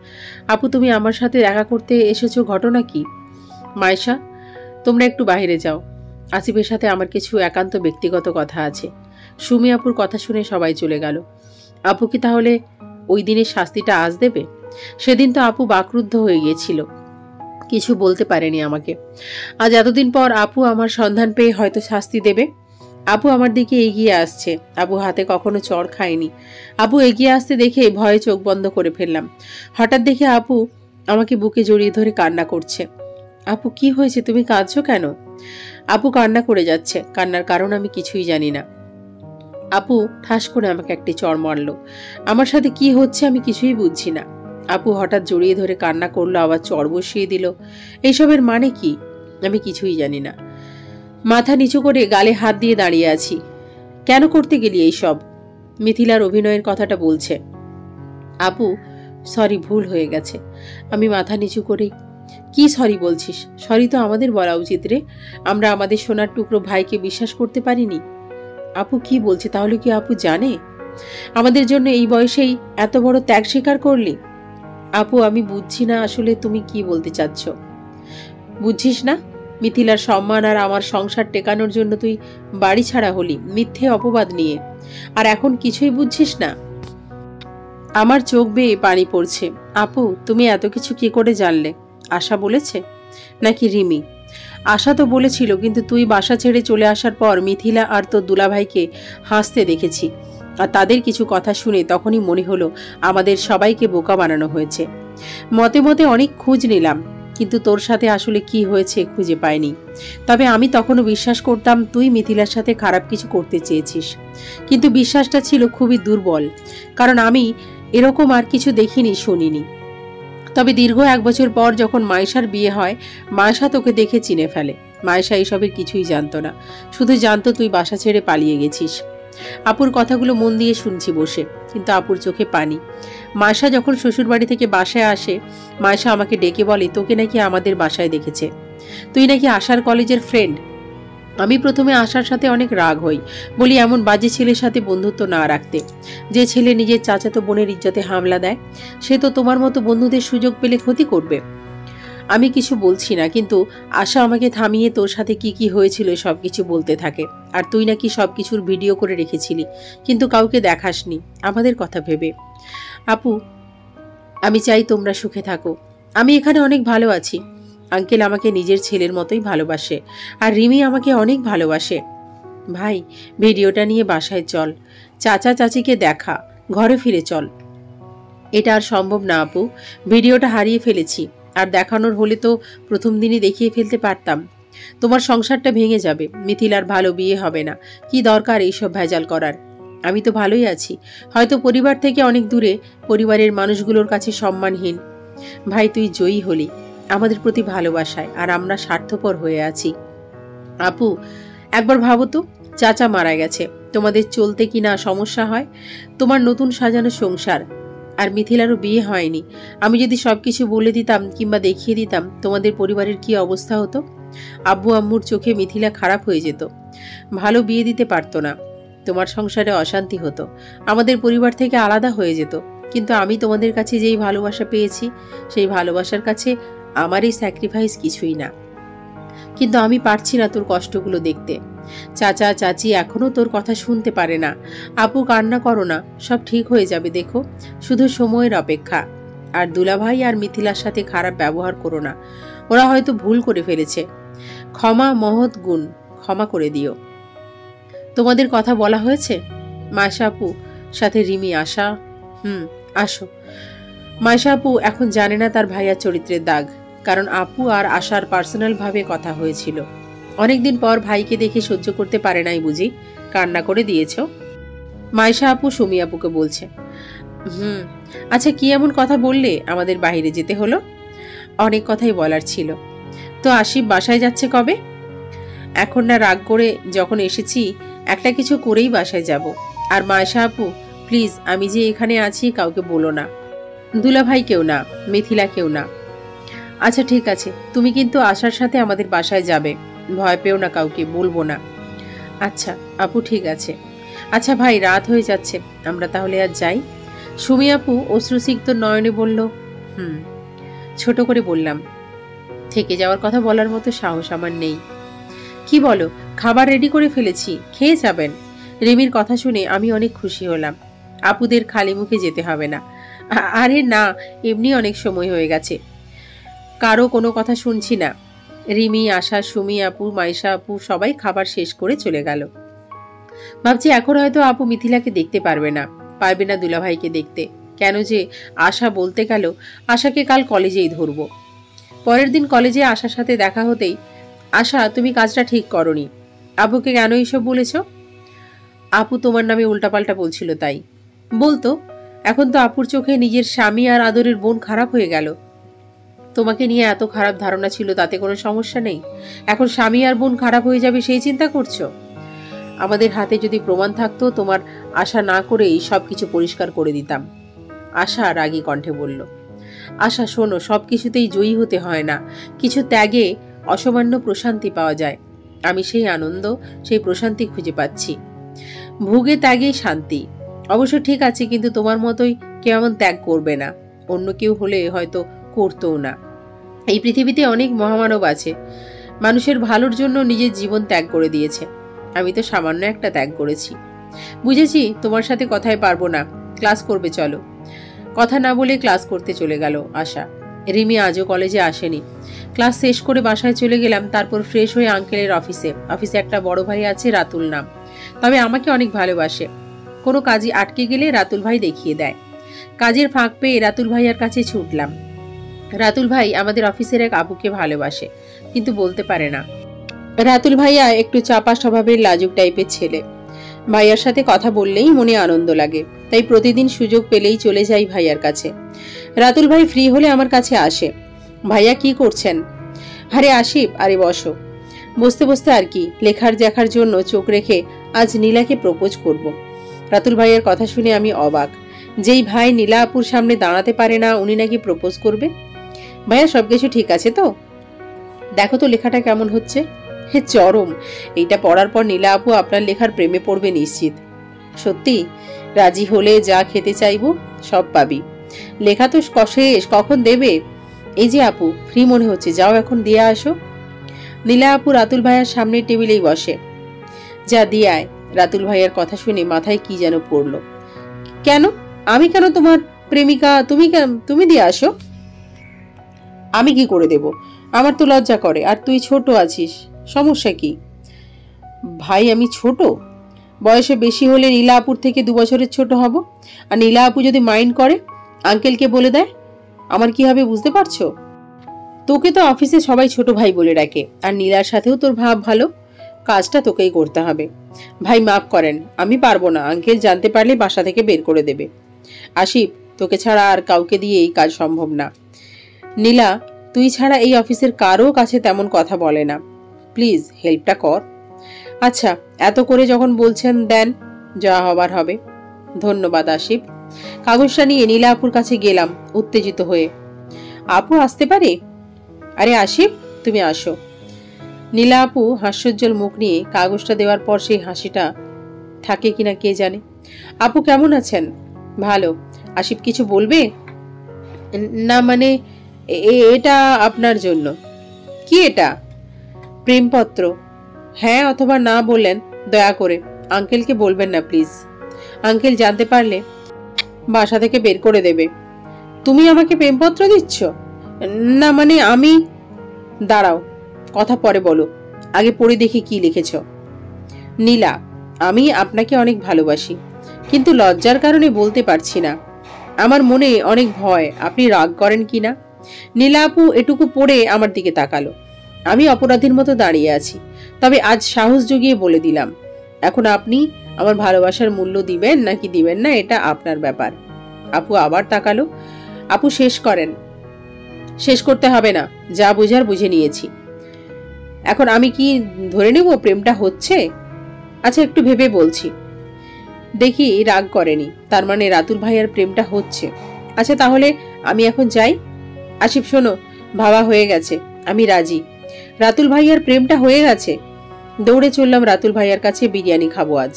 আপু তুমি আমার সাথে দেখা করতে এসেছো, ঘটনা কি? মাইশা, তোমরা একটু বাইরে যাও, আসিফের সাথে আমার কিছু একান্ত ব্যক্তিগত কথা আছে। সুমি আপুর কথা শুনে সবাই চলে গেল। আপু কি তাহলে ওই দিনের শাস্তিটা আজ দেবে? সেদিন তো আপু বাকরুদ্ধ হয়ে গিয়েছিল, কিছু বলতে পারেনি আমাকে। আজ এতদিন পর আপু আমার সন্ধান পেয়ে হয়তো শাস্তি দেবে। আপু আমার দিকে এগিয়ে আসছে। আপু হাতে কখনো চড় খায়নি। আপু এগিয়ে আসতে দেখে ভয়ে চোখ বন্ধ করে ফেললাম। হঠাৎ দেখে আপু আমাকে বুকে জড়িয়ে ধরে কান্না করছে। আপু কি হয়েছে, তুমি কাঁদছো কেন? আপু কান্না করে যাচ্ছে, কান্নার কারণ আমি কিছুই জানি না। আপু ঠাস করে আমাকে একটি চড় মারলো। আমার সাথে কি হচ্ছে আমি কিছুই বুঝছি না। আপু হঠাৎ জড়িয়ে ধরে কান্না করলো, আবার চড় বসিয়ে দিল। এইসবের মানে কি আমি কিছুই জানি না। মাথা নিচু করে গালে হাত দিয়ে দাঁড়িয়ে আছি। কেন করতে গেলি এইসব? মিথিলার অভিনয়ের কথাটা বলছে। আপু সরি, ভুল হয়ে গেছে। আমি মাথা নিচু করে, কি সরি বলছিস? সরি তো আমাদের বলা উচিত রে। আমরা আমাদের সোনার টুকরো ভাইকে বিশ্বাস করতে পারিনি। আপু কি বলছে? তাহলে কি আপু জানে আমাদের জন্য এই বয়সেই এত বড় ত্যাগ স্বীকার করলি? আপু আমি বুঝছি না আসলে তুমি কি বলতে চাচ্ছ। বুঝছিস না? মিথিলার সম্মান আর আমার সংসার টেকানোর জন্য তুই বাড়ি ছাড়া হলি মিথ্যে অপবাদ নিয়ে, আর এখন কিছুই বুঝছিস না? আমার চোখ বেয়ে পানি পড়ছে। আপু তুমি এত কিছু কি করে জানলে? আশা বলেছে নাকি রিমি? আশা তো বলেছিল, কিন্তু তুই বাসা ছেড়ে চলে আসার পর মিথিলা আর তোর দুলাভাইকে হাসতে দেখেছি, আর তাদের কিছু কথা শুনে তখনই মনে হলো আমাদের সবাইকে বোকা বানানো হয়েছে। মতে মতে অনেক খোঁজ নিলাম, কিন্তু তোর সাথে আসলে কি হয়েছে খুঁজে পাইনি। তবে আমি তখনও বিশ্বাস করতাম তুই মিথিলার সাথে খারাপ কিছু করতে চেয়েছিস, কিন্তু বিশ্বাসটা ছিল খুবই দুর্বল, কারণ আমি এরকম আর কিছু দেখিনি, শুনিনি। তবে দীর্ঘ 1 বছর পর যখন মায়েশার বিয়ে হয়, মায়েশা তোকে দেখে চিনে ফেলে। মায়েশা এইসবের কিছুই জানতো না, শুধু জানতো তুই বাসা ছেড়ে পালিয়ে গেছিস। আপুর কথাগুলো মন দিয়ে শুনছি বসে, কিন্তু আপুর চোখে পানি। মায়েশা যখন শ্বশুরবাড়ি থেকে বাসায় আসে, মায়েশা আমাকে ডেকে বলে তোকে নাকি আমাদের বাসায় দেখেছে, তুই নাকি আশার কলেজের ফ্রেন্ড। আমি প্রথমে আশার সাথে অনেক রাগ হই, বলি এমন বাজে ছেলের সাথে বন্ধুত্ব না রাখতে। যে ছেলে নিজের চাচাতো বোনের ইজ্জতে হামলা দেয়, সে তো তোমার মতো বন্ধুদের সুযোগ পেলে ক্ষতি করবে। আমি কিছু বলছি না, কিন্তু আশা আমাকে থামিয়ে তোর সাথে কি কি হয়েছিল সবকিছু বলতে থাকে। আর তুই নাকি সবকিছুর ভিডিও করে রেখেছিলি, কিন্তু কাউকে দেখাসনি আমাদের কথা ভেবে। আপু আমি চাই তোমরা সুখে থাকো। আমি এখানে অনেক ভালো আছি। আঙ্কেল আমাকে নিজের ছেলের মতোই ভালোবাসে, আর রিমি আমাকে অনেক ভালোবাসে। ভাই ভিডিওটা নিয়ে বাসায় চল, চাচা চাচিকে দেখা, ঘরে ফিরে চল। এটা আর সম্ভব না আপু, ভিডিওটা হারিয়ে ফেলেছি, আর দেখানোর হলে তো প্রথম দিনই দেখিয়ে ফেলতে পারতাম। তোমার সংসারটা ভেঙে যাবে, মিথিলার ভালো বিয়ে হবে না, কি দরকার এইসব ভেজাল করার? আমি তো ভালোই আছি, হয়তো পরিবার থেকে অনেক দূরে, পরিবারের মানুষগুলোর কাছে সম্মানহীন। ভাই তুই জয়ী হলি আমাদের প্রতি ভালোবাসায়, আর আমরা স্বার্থপর হয়ে আছি। আপু একবার ভাবো তো, চাচা মারা গেছে, তোমাদের চলতে কি না সমস্যা হয়? তোমার নতুন সাজানো সংসার, আর মিথিলারও বিয়ে হয়নি। আমি যদি সবকিছু বলে দিতাম কিংবা দেখিয়ে দিতাম, তোমাদের পরিবারের কি অবস্থা হতো? আব্বু আম্মুর চোখে মিথিলা খারাপ হয়ে যেত, ভালো বিয়ে দিতে পারতো না, তোমার সংসারে অশান্তি হতো, আমাদের পরিবার থেকে আলাদা হয়ে যেত। কিন্তু আমি তোমাদের কাছে যেই ভালোবাসা পেয়েছি, সেই ভালোবাসার কাছে আমার এই স্যাক্রিফাইস কিছুই না। কিন্তু আমি পারছি না তোর কষ্টগুলো দেখতে। চাচা চাচি এখনো তোর কথা শুনতে পারে না। আপু কান্না করো না, সব ঠিক হয়ে যাবে, দেখো শুধু সময়ের অপেক্ষা। আর দুলাভাই আর মিথিলার সাথে খারাপ ব্যবহার করো না, ওরা হয়তো ভুল করে ফেলেছে। ক্ষমা মহৎ গুণ, ক্ষমা করে দিও। তোমাদের কথা বলা হয়েছে? মায়েশা আপু সাথে রিমি, আশা? আসো। মায়েশা আপু এখন জানে না তার ভাইয়ার চরিত্রের দাগ, কারণ আপু আর আশার পার্সোনাল ভাবে কথা হয়েছিল। অনেকদিন পর ভাইকে দেখে সহ্য করতে পারে নাই বুঝি, কান্না করে দিয়েছ? মায়েশা আপু সুমি আপুকে বলছে। আচ্ছা কি এমন কথা বললে আমাদের বাইরে যেতে হলো? অনেক কথাই বলার ছিল। তো আসিফ বাসায় যাচ্ছে কবে? এখন না, রাগ করে যখন এসেছি একটা কিছু করেই বাসায় যাব। আর মায়েশা আপু প্লিজ, আমি যে এখানে আছি কাউকে বলো না, দুলাভাই কেউ না, মিথিলা কেউ না। আচ্ছা ঠিক আছে, তুমি কিন্তু আশার সাথে আমাদের বাসায় যাবে, ভয় পেও না, কাউকে বলবো না। আচ্ছা আপু ঠিক আছে। আচ্ছা ভাই রাত হয়ে যাচ্ছে, আমরা তাহলে আজ যাই। সুমি আপু অশ্রুসিক্ত নয়নে বলল, ছোট করে বললাম, থেকে যাওয়ার কথা বলার মতো সাহস আমার নেই। কি বলো, খাবার রেডি করে ফেলেছি, খেয়ে যাবেন। রিমির কথা শুনে আমি অনেক খুশি হলাম। আপুদের খালি মুখে যেতে হবে না। আরে না, এমনি অনেক সময় হয়ে গেছে, কারো কোনো কথা শুনছি না। রিমি, আশা, সুমি আপু, মাইশা আপু সবাই খাবার শেষ করে চলে গেল। ভাবছি এখন হয়তো আপু মিথিলাকে দেখতে পারবে না দুলাভাইকে দেখতে। কেন যে আশা বলতে গেল আশাকে কাল কলেজেই ধরবো। পরের দিন কলেজে আশার সাথে দেখা হতেই, আশা তুমি কাজটা ঠিক করনি, আপুকে কেন এইসব বলেছ? আপু তোমার নামে উল্টাপাল্টা বলছিল তাই। বলতো, এখন তো আপুর চোখে নিজের স্বামী আর আদরের বোন খারাপ হয়ে গেল। তোমাকে নিয়ে এত খারাপ ধারণা ছিল, তাতে কোনো সমস্যা নেই। এখন স্বামী আর বোন খারাপ হয়ে যাবে সেই চিন্তা করছো? আমাদের হাতে যদি প্রমাণ থাকতো, তোমার আশা না করেই সবকিছু পরিষ্কার করে দিতাম। আশা রাগী কণ্ঠে বলল। আশা শোনো, সবকিছুতেই জয়ী হতে হয় না, কিছু ত্যাগে অসামান্য প্রশান্তি পাওয়া যায়। আমি সেই আনন্দ, সেই প্রশান্তি খুঁজে পাচ্ছি। ভোগে ত্যাগেই শান্তি। অবশ্য ঠিক আছে, কিন্তু তোমার মতোই কেউ এমন ত্যাগ করবে না। অন্য কেউ হলে হয়তো করতোও না। এই পৃথিবীতে অনেক মহামানব আছে, মানুষের ভালোর জন্য নিজের জীবন ত্যাগ করে দিয়েছে। আমি তো সামান্য একটা ত্যাগ করেছি। বুঝেছি, তোমার সাথে কথায় পারবো না, ক্লাস করবে চলো। কথা না বলে ক্লাস করতে চলে গেল আশা। রিমি আজও কলেজে আসেনি। ক্লাস শেষ করে বাসায় চলে গেলাম। তারপর ফ্রেশ হয়ে আঙ্কেলের অফিসে একটা বড় ভাই আছে, রাতুল নাম। তবে আমাকে অনেক ভালোবাসে। কোনো কাজে আটকে গেলে রাতুল ভাই দেখিয়ে দেয়। কাজের ফাঁক পেয়ে রাতুল ভাইয়ার কাছে ছুটলাম। রাতুল ভাই আমাদের অফিসের এক আপুকে ভালোবাসে, কিন্তু বলতে পারে না। রাতুল ভাইয়া একটু চাপা স্বভাবের লাজুক টাইপের ছেলে। ভাইয়ার সাথে কথা বললেই মনে আনন্দ লাগে, তাই প্রতিদিন সুযোগ পেলেই চলে যাই ভাইয়ার কাছে। রাতুল ভাই ফ্রি হলে আমার কাছে আসে। ভাইয়া কি করছেন? আরে আসিফ, আরে বসো। বসতে বসতে আর কি, লেখার দেখার জন্য চোখ রেখে আজ নীলাকে প্রপোজ করব। রাতুল ভাইয়ের কথা শুনে আমি অবাক। যেই ভাই নীলা আপুর সামনে দাঁড়াতে পারে না, উনি নাকি প্রপোজ করবে? ভাইয়া সবকিছু ঠিক আছে তো? দেখো তো লেখাটা কেমন হচ্ছে। হে চরম, এইটা পড়ার পর নীলা আপু আপনার লেখার প্রেমে পড়বে নিশ্চিত। সত্যি? রাজি হলে যা খেতে চাইবো সব পাবি। লেখা তো শেষ, কখন দেবে? এই যে আপু, ফ্রি মনে হচ্ছে, যাও এখন দিয়ে আসো। নীলা আপু রাতুল ভাইয়ার সামনের টেবিলেই বসে। যা দিয়ে আয়। রাতুল ভাইয়ার কথা শুনে মাথায় কি যেন পড়লো। কেন? আমি কেন তোমার প্রেমিকা? তুমি দিয়ে আসো। আমি কি করে দেব? আমার তো লজ্জা করে, আর তুই ছোট আছিস, সমস্যা কি? ভাই আমি ছোট? বয়সে বেশি হলে নীলা আপুর থেকে 2 বছরের ছোট হব। আর নীলা আপু যদি মাইন্ড করে, আঙ্কেলকে বলে দেয়, আমার কি হবে বুঝতে পারছো? তোকে তো অফিসে সবাই ছোট ভাই বলে ডাকে, আর নীলার সাথেও তোর ভাব ভালো। কাজটা তোকেই করতে হবে। ভাই মাফ করেন, আমি পারবো না। আঙ্কেল জানতে পারলে বাসা থেকে বের করে দেবে। আসিফ, তোকে ছাড়া আর কাউকে দিয়ে এই কাজ সম্ভব না। নীলা, তুই ছাড়া এই অফিসের কারো কাছে তেমন কথা বলে না। প্লিজ হেল্পটা কর। আচ্ছা, এত করে যখন বলছেন দেন, যা হবার হবে। ধন্যবাদ আসিফ। কাগজটা নিয়ে নীলা আপুর কাছে গেলাম উত্তেজিত হয়ে। আপু আসতে পারে? আরে আসিফ, তুমি আসো। নীলা আপু হাস্যোজ্জ্বল মুখ নিয়ে কাগজটা দেওয়ার পর সেই হাসিটা থাকে কিনা কে জানে। আপু কেমন আছেন? ভালো। আসিফ কিছু বলবে? না মানে এটা আপনার জন্য। কি এটা? প্রেমপত্র। হ্যাঁ অথবা না বললেন দয়া করে। আঙ্কেলকে বলবেন না প্লিজ। আঙ্কেল জানতে পারলে বাসা থেকে বের করে দেবে। তুমি আমাকে প্রেমপত্র দিচ্ছ? না মানে আমি। দাঁড়াও, কথা পরে বলো, আগে পড়ে দেখি কি লিখেছ। নীলা, আমি আপনাকে অনেক ভালোবাসি, কিন্তু লজ্জার কারণে বলতে পারছি না। আমার মনে অনেক ভয় আপনি রাগ করেন কিনা। নীলা আপু এটুকু পড়ে আমার দিকে তাকালো। আমি অপরাধীর মতো দাঁড়িয়ে আছি, তবে আজ সাহস জুগিয়ে বলে দিলাম, এখন আপনি আমার ভালোবাসার মূল্য দিবেন নাকি দিবেন না, এটা আপনার ব্যাপার। আপু আবার তাকালো। আপু শেষ করেন। শেষ করতে হবে না, যা বুঝার বুঝে নিয়েছি। এখন আমি কি ধরে নেব প্রেমটা হচ্ছে? আচ্ছা একটু ভেবে বলছি। দেখি রাগ করেনি, তার মানে রাতুল ভাইয়ার প্রেমটা হচ্ছে। আচ্ছা তাহলে আমি এখন যাই। আসিফ শোনো, ভাবা হয়ে গেছে, আমি রাজি। রাতুল ভাইয়ার প্রেমটা হয়ে গেছে। দৌড়ে চললাম রাতুল ভাইয়ার কাছে। বিরিয়ানি খাবো আজ।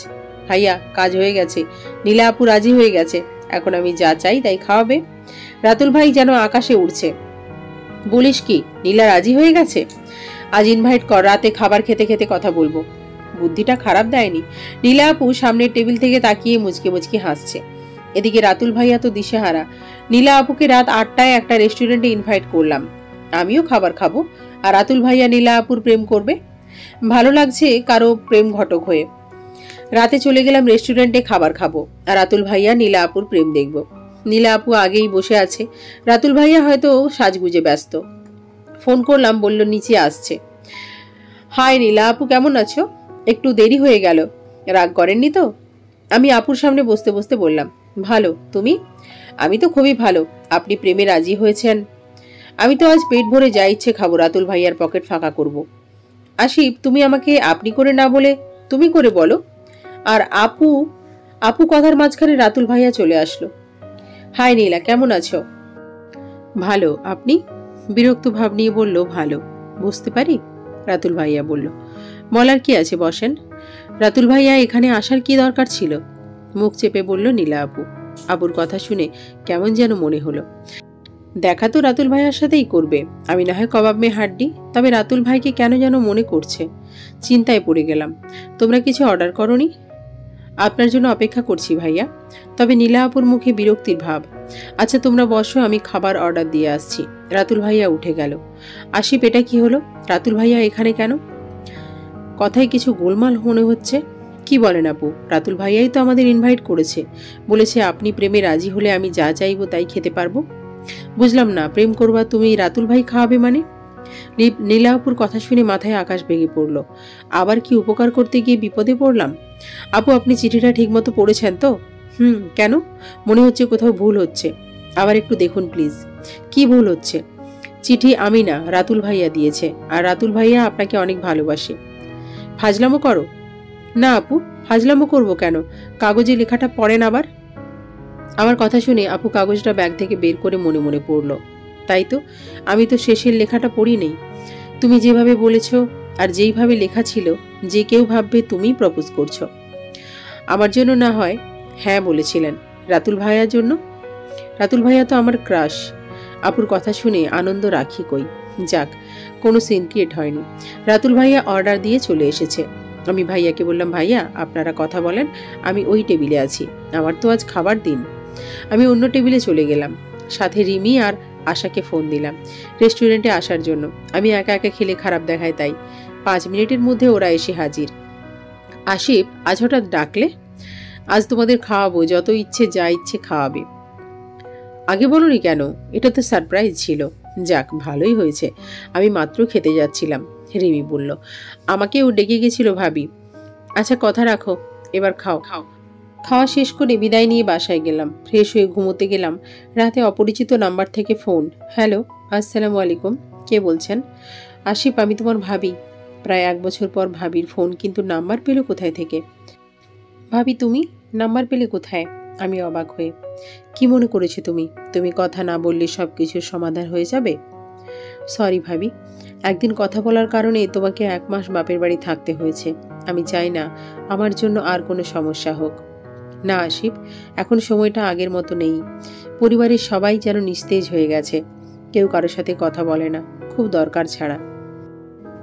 ভাইয়া কাজ হয়ে গেছে, নীলা আপু রাজি হয়ে গেছে, এখন আমি যা চাই তাই খাওয়াবে। রাতুল ভাই যেন আকাশে উড়ছে। বলিস কি, নীলা রাজি হয়ে গেছে? আজ ইনভাইট কর, রাতে খাবার খেতে খেতে কথা বলবো। বুদ্ধিটা খারাপ দেয়নি। নীলা আপু সামনের টেবিল থেকে তাকিয়ে মুচকে মুচকে হাসছে। এদিকে রাতুল ভাইয়া তো দিশেহারা। নীলা আপুকে রাত 8টায় একটা রেস্টুরেন্টে ইনভাইট করলাম, আমিও খাবার খাবো, আর রাতুল ভাইয়া নীলা আপুর প্রেম করবে। ভালো লাগছে কারো প্রেম ঘটক হয়ে। রাতে চলে গেলাম রেস্টুরেন্টে খাবার খাবো, আর রাতুল ভাইয়া নীলা আপুর প্রেম দেখব। নীলা আপু আগেই বসে আছে, রাতুল ভাইয়া হয়তো সাজগুজে ব্যস্ত। ফোন করলাম, বলল নিচে আসছে। হাই নীলা আপু, কেমন আছো? একটু দেরি হয়ে গেল, রাগ করেননি তো? আমি আপুর সামনে বসতে বসতে বললাম, ভালো, তুমি? আমি তো খুবই ভালো। আপনি প্রেমে রাজি হয়েছেন? আমি তো আজ পেট ভরে যা ইচ্ছে খাবো, রাতুল ভাইয়ার পকেট ফাঁকা করব। আশিফ, তুমি আমাকে আপনি করে না বলে তুমি করে বলো। আর আপু আপু কথার মাঝখানে রাতুল ভাইয়া চলে আসলো। হাই নীলা, কেমন আছো? ভালো, আপনি? বিরক্ত ভাব নিয়ে বলল, ভালো। বুঝতে পারি? রাতুল ভাইয়া বলল। বলার কি আছে, বসেন। রাতুল ভাইয়া এখানে আসার কি দরকার ছিল? মুখ চেপে বলল নীলা আপু। আপুর কথা শুনে কেমন যেন মনে হলো। দেখা তো রাতুল ভাইয়ার সাথেই করবে, আমি না হয় কবাব মে হাড্ডি, তবে রাতুল ভাইকে কেন যেন মনে করছে। চিন্তায় পড়ে গেলাম। তোমরা কিছু অর্ডার করনি? আপনার জন্য অপেক্ষা করছি ভাইয়া। তবে নীলা আপুর মুখে বিরক্তির ভাব। আচ্ছা তোমরা বসো, আমি খাবার অর্ডার দিয়ে আসছি। রাতুল ভাইয়া উঠে গেল। আশিফ, এটা কি হলো? রাতুল ভাইয়া এখানে কেন? কথায় কিছু গোলমাল মনে হচ্ছে। কি বলেন আপু? রাতুল ভাইয়াই তো আমাদের ইনভাইট করেছে, বলেছে আপনি প্রেমে রাজি হলে আমি যা চাইবো তাই খেতে পারবো। বুঝলাম না, প্রেম করবা তুমি, রাতুল ভাই খাওয়াবে মানে? নীলা আপুর কথা শুনে মাথায় আকাশ ভেঙে পড়ল। আবার কি উপকার করতে গিয়ে বিপদে পড়লাম? আপু, আপনি চিঠিটা ঠিকমতো পড়েছেন তো? কেন? মনে হচ্ছে কোথাও ভুল হচ্ছে। আবার একটু দেখুন প্লিজ। কি ভুল হচ্ছে? চিঠি আমি না, রাতুল ভাইয়া দিয়েছে, আর রাতুল ভাইয়া আপনাকে অনেক ভালোবাসে। ফাজলামো করো? না আপু, ফাজলামো করবো কেন? কাগজে লেখাটা পড়েন আবার। আমার কথা শুনে আপু কাগজটা ব্যাগ থেকে বের করে মনে মনে পড়ল। তাই তো, আমি তো শেষের লেখাটা পড়ি নেই। তুমি যেভাবে বলেছ আর যেইভাবে লেখা ছিল, যে কেউ ভাববে তুমিই প্রপোজ করছো। আমার জন্য না হয় হ্যাঁ বলেছিলেন, রাতুল ভাইয়ার জন্য? রাতুল ভাইয়া তো আমার ক্রাশ। আপুর কথা শুনে আনন্দ রাখি কই। যাক, কোনো সিন ক্রিয়েট হয়নি। রাতুল ভাইয়া অর্ডার দিয়ে চলে এসেছে। আমি ভাইয়াকে বললাম, ভাইয়া আপনারা কথা বলেন, আমি ওই টেবিলে আছি, আমার তো আজ খাবার দিন। আমি অন্য টেবিলে চলে গেলাম। সাথে রিমি আর আশাকে ফোন দিলাম রেস্টুরেন্টে আসার জন্য। আমি একা একা খেলে খারাপ দেখায়, তাই 5 মিনিটের মধ্যে ওরা এসে হাজির। আশিফ, আজ হঠাৎ ডাকলে? আজ তোমাদের খাওয়াবো, যত ইচ্ছে যা ইচ্ছে খাওয়াবে। আগে বলনি কেন? এটা তো সারপ্রাইজ ছিল। যাক, ভালোই হয়েছে, আমি মাত্র খেতে যাচ্ছিলাম। রিমি বলল। আমাকেও ডেকে গেছিল ভাবি। আচ্ছা কথা রাখো, এবার খাও। খাওয়া শেষ করে বিদায় নিয়ে বাসায় গেলাম। ফ্রেশ হয়ে ঘুমোতে গেলাম। রাতে অপরিচিত নাম্বার থেকে ফোন। হ্যালো, আসসালামু আলাইকুম, কে বলছেন? আশিফ, আমি তোমার ভাবি। প্রায় 1 বছর পর ভাবির ফোন, কিন্তু নাম্বার পেলো কোথায় থেকে? ভাবি তুমি নাম্বার পেলে কোথায়? আমি অবাক হয়ে। কি মনে করেছো তুমি? তুমি কথা না বললে সব কিছুর সমাধান হয়ে যাবে? সরি ভাবি, একদিন কথা বলার কারণে তোমাকে 1 মাস বাপের বাড়ি থাকতে হয়েছে। আমি চাই না আমার জন্য আর কোনো সমস্যা হোক। না আশিফ, এখন সময়টা আগের মতো নেই। পরিবারের সবাই যেন নিস্তেজ হয়ে গেছে, কেউ কারোর সাথে কথা বলে না, খুব দরকার ছাড়া।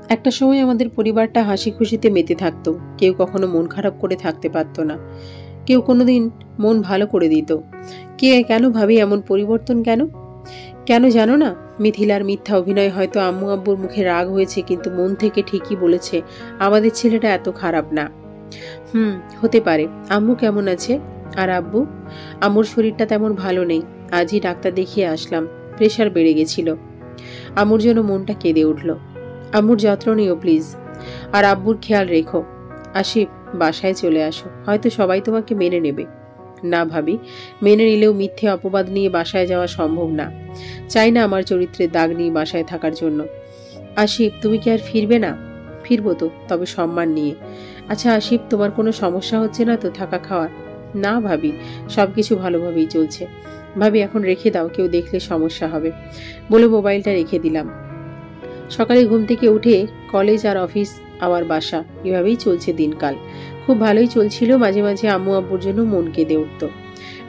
একটা সময় আমাদের পরিবারটা হাসি খুশিতে মেতে থাকতো, কেউ কখনো মন খারাপ করে থাকতে পারতো না, কেউ কোনোদিন মন ভালো করে দিত। কেন ভাবি এমন পরিবর্তন কেন? কেন জানো না? মিথিলার মিথ্যা অভিনয় হয়তো আম্মু আব্বুর মুখে রাগ হয়েছে, কিন্তু মন থেকে ঠিকই বলেছে আমাদের ছেলেটা এত খারাপ না। হতে পারে। আম্মু কেমন আছে? আর আব্বু? আম্মুর শরীরটা তেমন ভালো নেই, আজই ডাক্তার দেখিয়ে আসলাম, প্রেশার বেড়ে গেছিল। আম্মুর জন্য মনটা কেঁদে উঠল। আম্মুর যত্ন নিও প্লিজ, আর আব্বুর খেয়াল রেখো। আশিফ, বাসায় চলে আসো, হয়তো সবাই তোমাকে মেনে নেবে। না ভাবি, মেনে নিলেও মিথ্যে অপবাদ নিয়ে বাসায় যাওয়া সম্ভব না। চাই না আমার চরিত্রের দাগ নিয়ে বাসায় থাকার জন্য। আশিফ, তুমি কি আর ফিরবে না? ফিরবো তো, তবে সম্মান নিয়ে। আচ্ছা আশিফ, তোমার কোনো সমস্যা হচ্ছে না তো থাকা খাওয়ার? না ভাবি, সবকিছু ভালোভাবেই চলছে। ভাবি এখন রেখে দাও, কেউ দেখলে সমস্যা হবে, বলে মোবাইলটা রেখে দিলাম। সকালে ঘুম থেকে উঠে কলেজ আর অফিস, আবার বাসা, এভাবেই চলছে দিনকাল। খুব ভালোই চলছিল। মাঝে মাঝে আম্মু আব্বুর জন্য মন কেঁদে উঠত।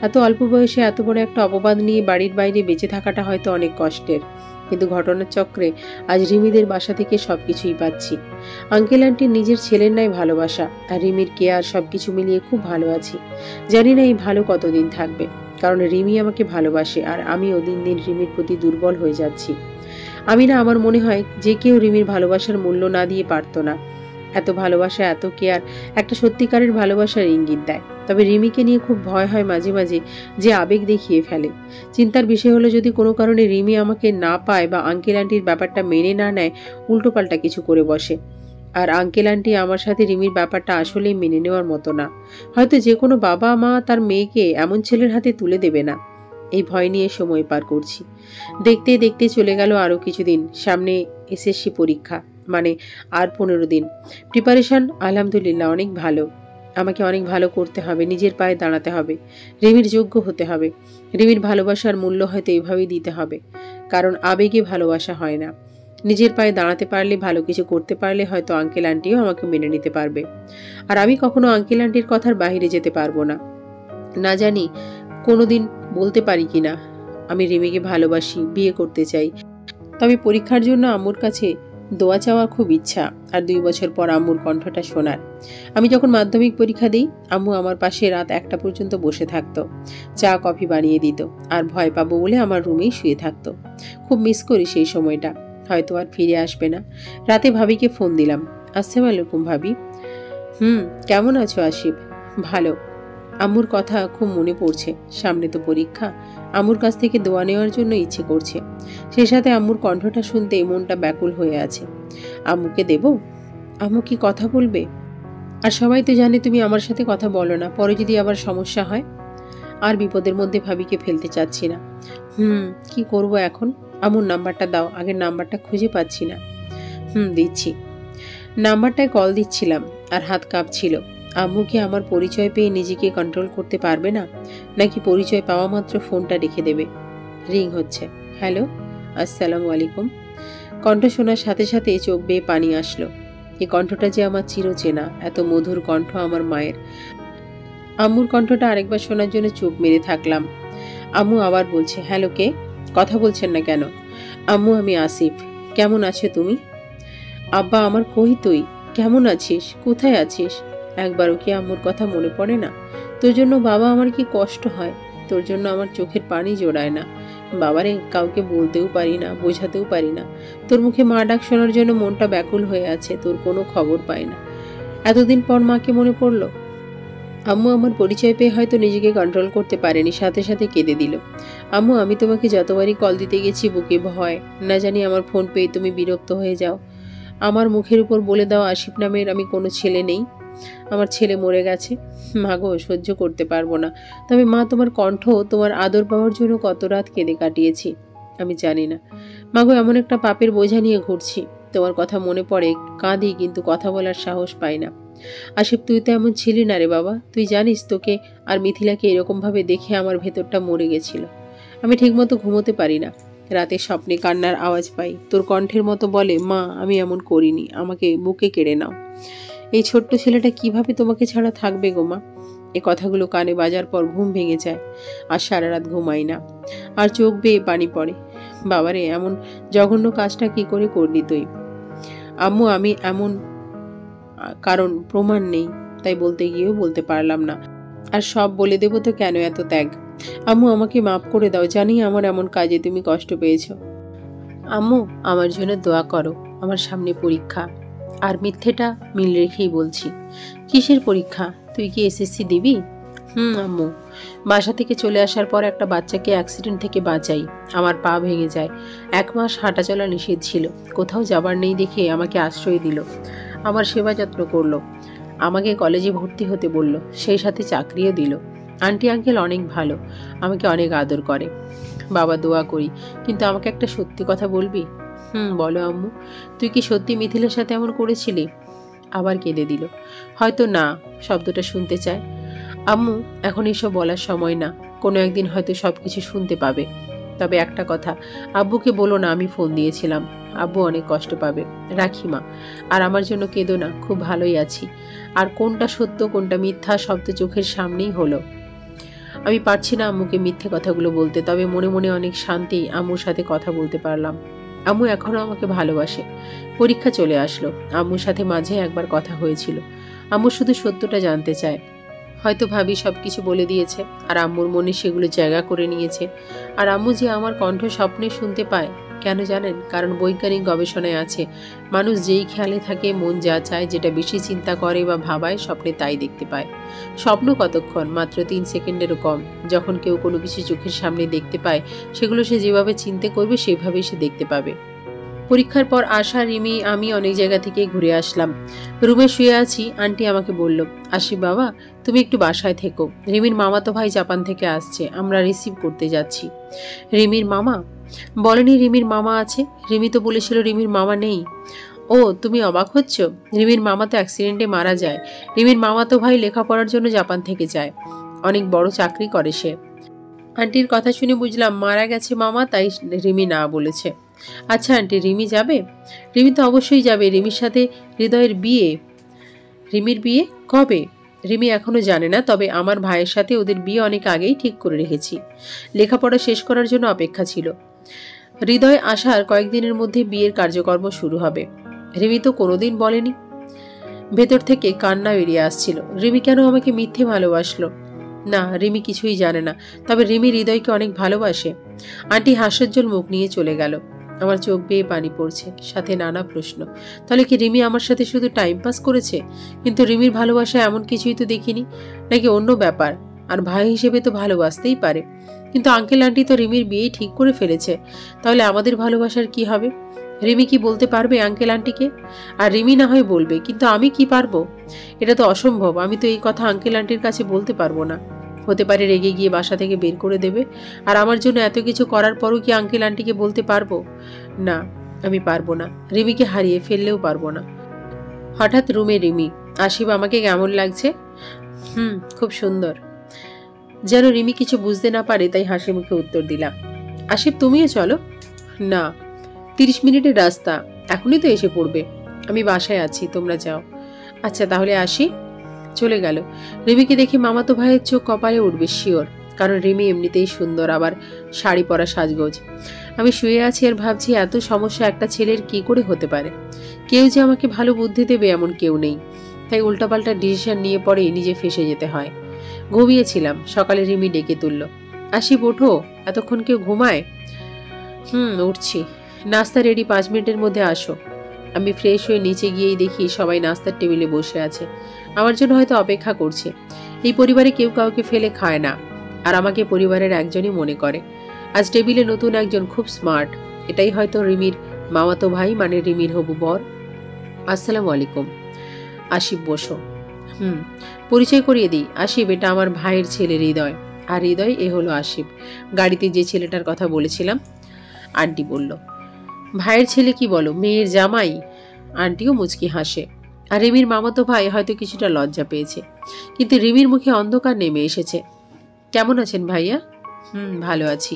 এত অল্প বয়সে এত বড় একটা অপবাদ নিয়ে বাড়ির বাইরে বেঁচে থাকাটা হয়তো অনেক কষ্টের, কিন্তু ঘটনার চক্রে আজ রিমিদের বাসা থেকে সবকিছুই পাচ্ছি। আঙ্কেল আন্টির নিজের ছেলের নাই ভালোবাসা আর রিমির কেয়ার সবকিছু মিলিয়ে খুব ভালো আছি। জানি না এই ভালো কতদিন থাকবে, কারণ রিমি আমাকে ভালোবাসে আর আমিও দিন দিন রিমির প্রতি দুর্বল হয়ে যাচ্ছি। আমার মনে হয় যে কেউ রিমির ভালোবাসার মূল্য না দিয়ে পারতো না। এত ভালোবাসা, এত কেয়ার একটা সত্যিকারের ভালোবাসার ইঙ্গিত দেয়। তবে রিমিকে নিয়ে খুব ভয় হয় মাঝে মাঝে যে আবেগ দেখিয়ে ফেলে। চিন্তার বিষয় হলো যদি কোনো কারণে রিমি আমাকে না পায় বা আঙ্কেল আন্টির ব্যাপারটা মেনে না নেয়, উল্টোপাল্টা কিছু করে বসে। আর আঙ্কেল আন্টি আমার সাথে রিমির ব্যাপারটা আসলেই মেনে নেওয়ার মতো না। হয়তো যে কোনো বাবা মা তার মেয়েকে এমন ছেলের হাতে তুলে দেবে না। এই ভয় নিয়ে সময় পার করছি। দেখতে দেখতে চলে গেল আরও কিছুদিন। সামনে এসএসসি পরীক্ষা, মানে আর 15 দিন। প্রিপারেশন আলহামদুলিল্লাহ অনেক ভালো। আমাকে অনেক ভালো করতে হবে, নিজের পায়ে দাঁড়াতে হবে, রিমির যোগ্য হতে হবে। রিমির ভালোবাসার মূল্য হয়তো এভাবেই দিতে হবে, কারণ আবেগে ভালোবাসা হয় না। নিজের পায়ে দাঁড়াতে পারলে, ভালো কিছু করতে পারলে হয়তো আঙ্কেল আন্টিও আমাকে মেনে নিতে পারবে। আর আমি কখনো আঙ্কেল আন্টির কথার বাইরে যেতে পারবো না। না জানি কোনোদিন বলতে পারি কিনা আমি রিমিকে ভালোবাসি, বিয়ে করতে চাই। তবে পরীক্ষার জন্য আম্মুর কাছে দোয়া চাওয়া খুব ইচ্ছা, আর 2 বছর পর আম্মুর কণ্ঠটা শোনার। আমি যখন মাধ্যমিক পরীক্ষা দিই, আম্মু আমার পাশে রাত 1টা পর্যন্ত বসে থাকতো, চা কফি বানিয়ে দিত, আর ভয় পাবো বলে আমার রুমেই শুয়ে থাকতো। খুব মিস করি সেই সময়টা, হয়তো আর ফিরে আসবে না। রাতে ভাবিকে ফোন দিলাম। আসসালামু আলাইকুম ভাবি। কেমন আছো আসিফ? ভালো। আম্মুর কথা খুব মনে পড়ছে। সামনে তো পরীক্ষা, আম্মুর কাছ থেকে দোয়া নেওয়ার জন্য ইচ্ছে করছে। সেই সাথে আম্মুর কণ্ঠটা শুনতে মনটা ব্যাকুল হয়ে আছে। আম্মুকে দেব? আম্মু কি কথা বলবে? আর সবাই তো জানে তুমি আমার সাথে কথা বলো না, পরে যদি আবার সমস্যা হয়। আর বিপদের মধ্যে ভাবিকে ফেলতে চাচ্ছি না। কি করব এখন? আম্মুর নাম্বারটা দাও, আগের নাম্বারটা খুঁজে পাচ্ছি না। দিচ্ছি। নাম্বারটায় কল দিচ্ছিলাম আর হাত কাঁপছিল। আম্মু কি আমার পরিচয় পেয়ে নিজেকে কন্ট্রোল করতে পারবে না, নাকি পরিচয় পাওয়া মাত্র ফোনটা রেখে দেবে? রিং হচ্ছে। হ্যালো, আসসালামু আলাইকুম। কণ্ঠ শোনার সাথে সাথে চোখ বেয়ে পানি আসলো। এই কণ্ঠটা যে আমার চিরচেনা, এত মধুর কণ্ঠ আমার মায়ের। আম্মুর কণ্ঠটা আরেকবার শোনার জন্য চোখ মেরে থাকলাম। আম্মু আবার বলছে, হ্যালো কে? কথা বলছেন না কেন? আম্মু, আমি আসিফ। কেমন আছো তুমি? আব্বা আমার, কই তুই? কেমন আছিস? কোথায় আছিস? একবারও কি আম্মুর কথা মনে পড়ে না? তোর জন্য বাবা আমার কি কষ্ট হয়, তোর জন্য আমার চোখের পানি জোড়ায় না। বাবারে, কাউকে বলতেও পারি না, বোঝাতেও পারি না। তোর মুখে মা ডাক শোনার জন্য মনটা ব্যাকুল হয়ে আছে, তোর কোনো খবর পাই না। এতদিন পর মাকে মনে পড়লো। আম্মু আমার পরিচয় পেয়ে হয়তো নিজেকে কন্ট্রোল করতে পারেনি, সাথে সাথে কেঁদে দিল। আম্মু, আমি তোমাকে যতবারই কল দিতে গেছি বুকে ভয়, না জানি আমার ফোন পেয়ে তুমি বিরক্ত হয়ে যাও। আমার মুখের উপর বলে দাও আসিফ নামের আমি কোনো ছেলে নেই, আমার ছেলে মরে গেছে। মা গো, সহ্য করতে পারবো না। তবে মা, তোমার কণ্ঠ, তোমার আদর পাওয়ার জন্য কত রাত কেঁদে কাটিয়েছি আমি জানি না। মা গো, এমন একটা পাপের বোঝা নিয়ে ঘুরছি, তোমার কথা মনে পড়ে, কাঁদি, কিন্তু কথা বলার সাহস পাই না। আসিফ, তুই তো এমন ছিলি না রে বাবা। তুই জানিস, তোকে আর মিথিলাকে এরকমভাবে দেখে আমার ভেতরটা মরে গেছিল। আমি ঠিকমতো ঘুমোতে পারি না। রাতে স্বপ্নে কান্নার আওয়াজ পাই, তোর কণ্ঠের মতো বলে, মা আমি এমন করিনি, আমাকে বুকে কেড়ে নাও। এই ছোট্ট ছেলেটা কিভাবে তোমাকে ছাড়া থাকবে গো মা? এ কথাগুলো কানে বাজার পর ঘুম ভেঙে যায়, আর সারা রাত ঘুমাই না, আর চোখ বেয়ে পানি পড়ে। বাবারে, এমন জঘন্য কাজটা কি করে করলি তুই? আম্মু, আমি এমন, কারণ প্রমাণ নেই, তাই বলতে গিয়েও বলতে পারলাম না। আর সব বলে দেবো তো কেন এত ত্যাগ? আম্মু, আমাকে মাফ করে দাও, জানি আমার এমন কাজে তুমি কষ্ট পেয়েছো। আম্মু, আমার জন্য দোয়া করো। আমার সামনে পরীক্ষা, আর মিথ্যেটা মিল রেখেই বলছি। কিসের পরীক্ষা? তুই কি এসএসসি দিবি? আম্মু, বাসা থেকে চলে আসার পর একটা বাচ্চাকে অ্যাক্সিডেন্ট থেকে বাঁচাই। আমার পা ভেঙে যায়। 1 মাস হাঁটা চলা নিষেধ ছিল। কোথাও যাবার নেই দেখে আমাকে আশ্রয় দিল, আমার সেবা যত্ন করলো, আমাকে কলেজে ভর্তি হতে বলল, সেই সাথে চাকরিও দিল। আন্টি আঙ্কেল অনেক ভালো, আমাকে অনেক আদর করে। বাবা, দোয়া করি, কিন্তু আমাকে একটা সত্যি কথা বলবি? বলো আম্মু, তুই কি সত্যি মিথিলের সাথে এমন করেছিলি? আবার কেঁদে দিল। হয়তো না শব্দটা শুনতে চায়। আম্মু, এখন এসব বলার সময় না, কোনো একদিন হয়তো সবকিছু শুনতে পাবে। তবে একটা কথা, আব্বুকে বলো না আমি ফোন দিয়েছিলাম, আব্বু অনেক কষ্ট পাবে। রাখি মা, আর আমার জন্য কেঁদো না, খুব ভালোই আছি। আর কোনটা সত্য কোনটা মিথ্যা সব তো চোখের সামনেই হলো। আমি পারছি না আম্মুকে মিথ্যে কথাগুলো বলতে, তবে মনে মনে অনেক শান্তি আম্মুর সাথে কথা বলতে পারলাম। আম্মু এখনো আমাকে ভালোবাসে। পরীক্ষা চলে আসলো, আম্মুর সাথে মাঝে একবার কথা হয়েছিল। আম্মু শুধু সত্যটা জানতে চায়। হয়তো ভাবি সবকিছু বলে দিয়েছে আর আম্মুর মনে সেগুলো জায়গা করে নিয়েছে। আর আম্মু যে আমার কণ্ঠ স্বপ্নে শুনতে পায়, কেন জানেন? কারণ বৈজ্ঞানিক গবেষণায় আছে, মানুষ যেই খেয়ালে থাকে, মন যা চায়, যেটা বেশি চিন্তা করে বা ভাবায়, স্বপ্নে তাই দেখতে পায়। স্বপ্ন কতক্ষণ? মাত্র 3 সেকেন্ডেরও কম। যখন কেউ কোনো কিছু চোখের সামনে দেখতে পায়, সেগুলো সে যেভাবে চিন্তা করবে সেভাবেই সে দেখতে পাবে। পরীক্ষার পর আশা, রিমি, আমি অনেক জায়গা থেকে ঘুরে আসলাম। রুমে শুয়ে আছি, আন্টি আমাকে বলল, আসি বাবা, তুমি একটু বাসায় থেকো। রিমির মামাতো ভাই জাপান থেকে আসছে, আমরা রিসিভ করতে যাচ্ছি। রিমির মামা? বলেনি রিমির মামা আছে। রিমি তো বলেছিল রিমির মামা নেই। ও, তুমি অবাক হচ্ছ? রিমির মামা তো অ্যাক্সিডেন্টে মারা যায়। রিমির মামাতো ভাই লেখাপড়ার জন্য জাপান থেকে যায়, অনেক বড় চাকরি করে সে। আন্টির কথা শুনে বুঝলাম মারা গেছে মামা, তাই রিমি না বলেছে। আচ্ছা আন্টি, রিমি যাবে? রিমি তো অবশ্যই যাবে, রিমির সাথে হৃদয়ের বিয়ে। রিমির বিয়ে কবে? রিমি এখনো জানে না, তবে আমার ভাইয়ের সাথে ওদের বিয়ে অনেক আগেই ঠিক করে রেখেছি। লেখাপড়া শেষ করার জন্য অপেক্ষা ছিল। হৃদয় আসার কয়েকদিনের মধ্যে বিয়ের কার্যক্রম শুরু হবে। রিমি তো কোনোদিন বলেনি। ভেতর থেকে কান্না বেরিয়ে আসছিল। রিমি কেন আমাকে মিথ্যে ভালোবাসলো? না, রিমি কিছুই জানে না, তবে রিমি হৃদয়কে অনেক ভালোবাসে। আন্টি হাস্যোজ্জ্বল মুখ নিয়ে চলে গেল। আমার চোখ বেয়ে পানি পড়ছে, সাথে নানা প্রশ্ন। তাহলে কি রিমি আমার সাথে শুধু টাইম পাস করেছে? কিন্তু রিমির ভালোবাসা এমন কিছুই তো দেখিনি, নাকি অন্য ব্যাপার? আর ভাই হিসেবে তো ভালোবাসতেই পারে। কিন্তু আঙ্কেল আন্টি তো রিমির বিয়ে ঠিক করে ফেলেছে, তাহলে আমাদের ভালোবাসার কি হবে? রিমি কি বলতে পারবে আঙ্কেল আন্টিকে? আর রিমি না হয় বলবে, কিন্তু আমি কি পারবো? এটা তো অসম্ভব। আমি তো এই কথা আঙ্কেল আন্টির কাছে বলতে পারবো না। হতে পারে রেগে গিয়ে বাসা থেকে বের করে দেবে। আর আমার জন্য এত কিছু করার পরও কি আঙ্কেল আন্টিকে বলতে পারবো? না, আমি পারবো না। রিমিকে হারিয়ে ফেললেও পারবো না। হঠাৎ রুমে রিমি। আশিব, আমাকে কেমন লাগছে? খুব সুন্দর। যেন রিমি কিছু বুঝতে না পারে, তাই হাসি মুখে উত্তর দিলাম। আশিব, তুমিও চলো। না, 30 মিনিটের রাস্তা, এখনই তো এসে পড়বে। আমি বাসায় আছি, তোমরা যাও। আচ্ছা তাহলে আসি। চলে গেল। রিমিকে দেখে মামাতো ভাইয়ের চোখ কপালে উঠবে শিওর, কারণ রিমি এমনিতেই সুন্দর, আবার শাড়ি পরা সাজগোজ। আমি শুয়ে আছি আর ভাবছি এত সমস্যা একটা ছেলের কি করে হতে পারে। কেউ যে আমাকে ভালো বুদ্ধি দেবে এমন কেউ নেই, তাই উল্টাপাল্টা ডিসিশন নিয়ে পরে নিজে ফেসে যেতে হয়। ঘুমিয়েছিলাম, সকালে রিমি ডেকে তুলল। আসিব, ওঠো, এতক্ষণ কেউ ঘুমায়? উঠছি। নাস্তা রেডি, 5 মিনিটের মধ্যে আসো। আমি ফ্রেশ হয়ে নিচে গিয়েই দেখি সবাই নাস্তার টেবিলে বসে আছে, আমার জন্য হয়তো অপেক্ষা করছে। এই পরিবারে কেউ কাউকে ফেলে খায় না, আর আমাকে পরিবারের একজনই মনে করে। আজ টেবিলে নতুন একজন, খুব স্মার্ট। এটাই হয়তো রিমির মামাতো ভাই, মানে রিমির হবু বর। আসসালামু আলাইকুম। আসিব, বসো। পরিচয় করিয়ে দিই, আসিব এটা আমার ভাইয়ের ছেলে হৃদয়। আর হৃদয়, এ হলো আসিব, গাড়িতে যে ছেলেটার কথা বলেছিলাম। আন্টি বলল। ভাইয়ের ছেলে কি বলো, মেয়ের জামাই? আন্টিও মুচকি হাসে। আর রিমির মামাতো ভাই হয়তো কিছুটা লজ্জা পেয়েছে, কিন্তু রিমির মুখে অন্ধকার নেমে এসেছে। কেমন আছেন ভাইয়া? ভালো আছি,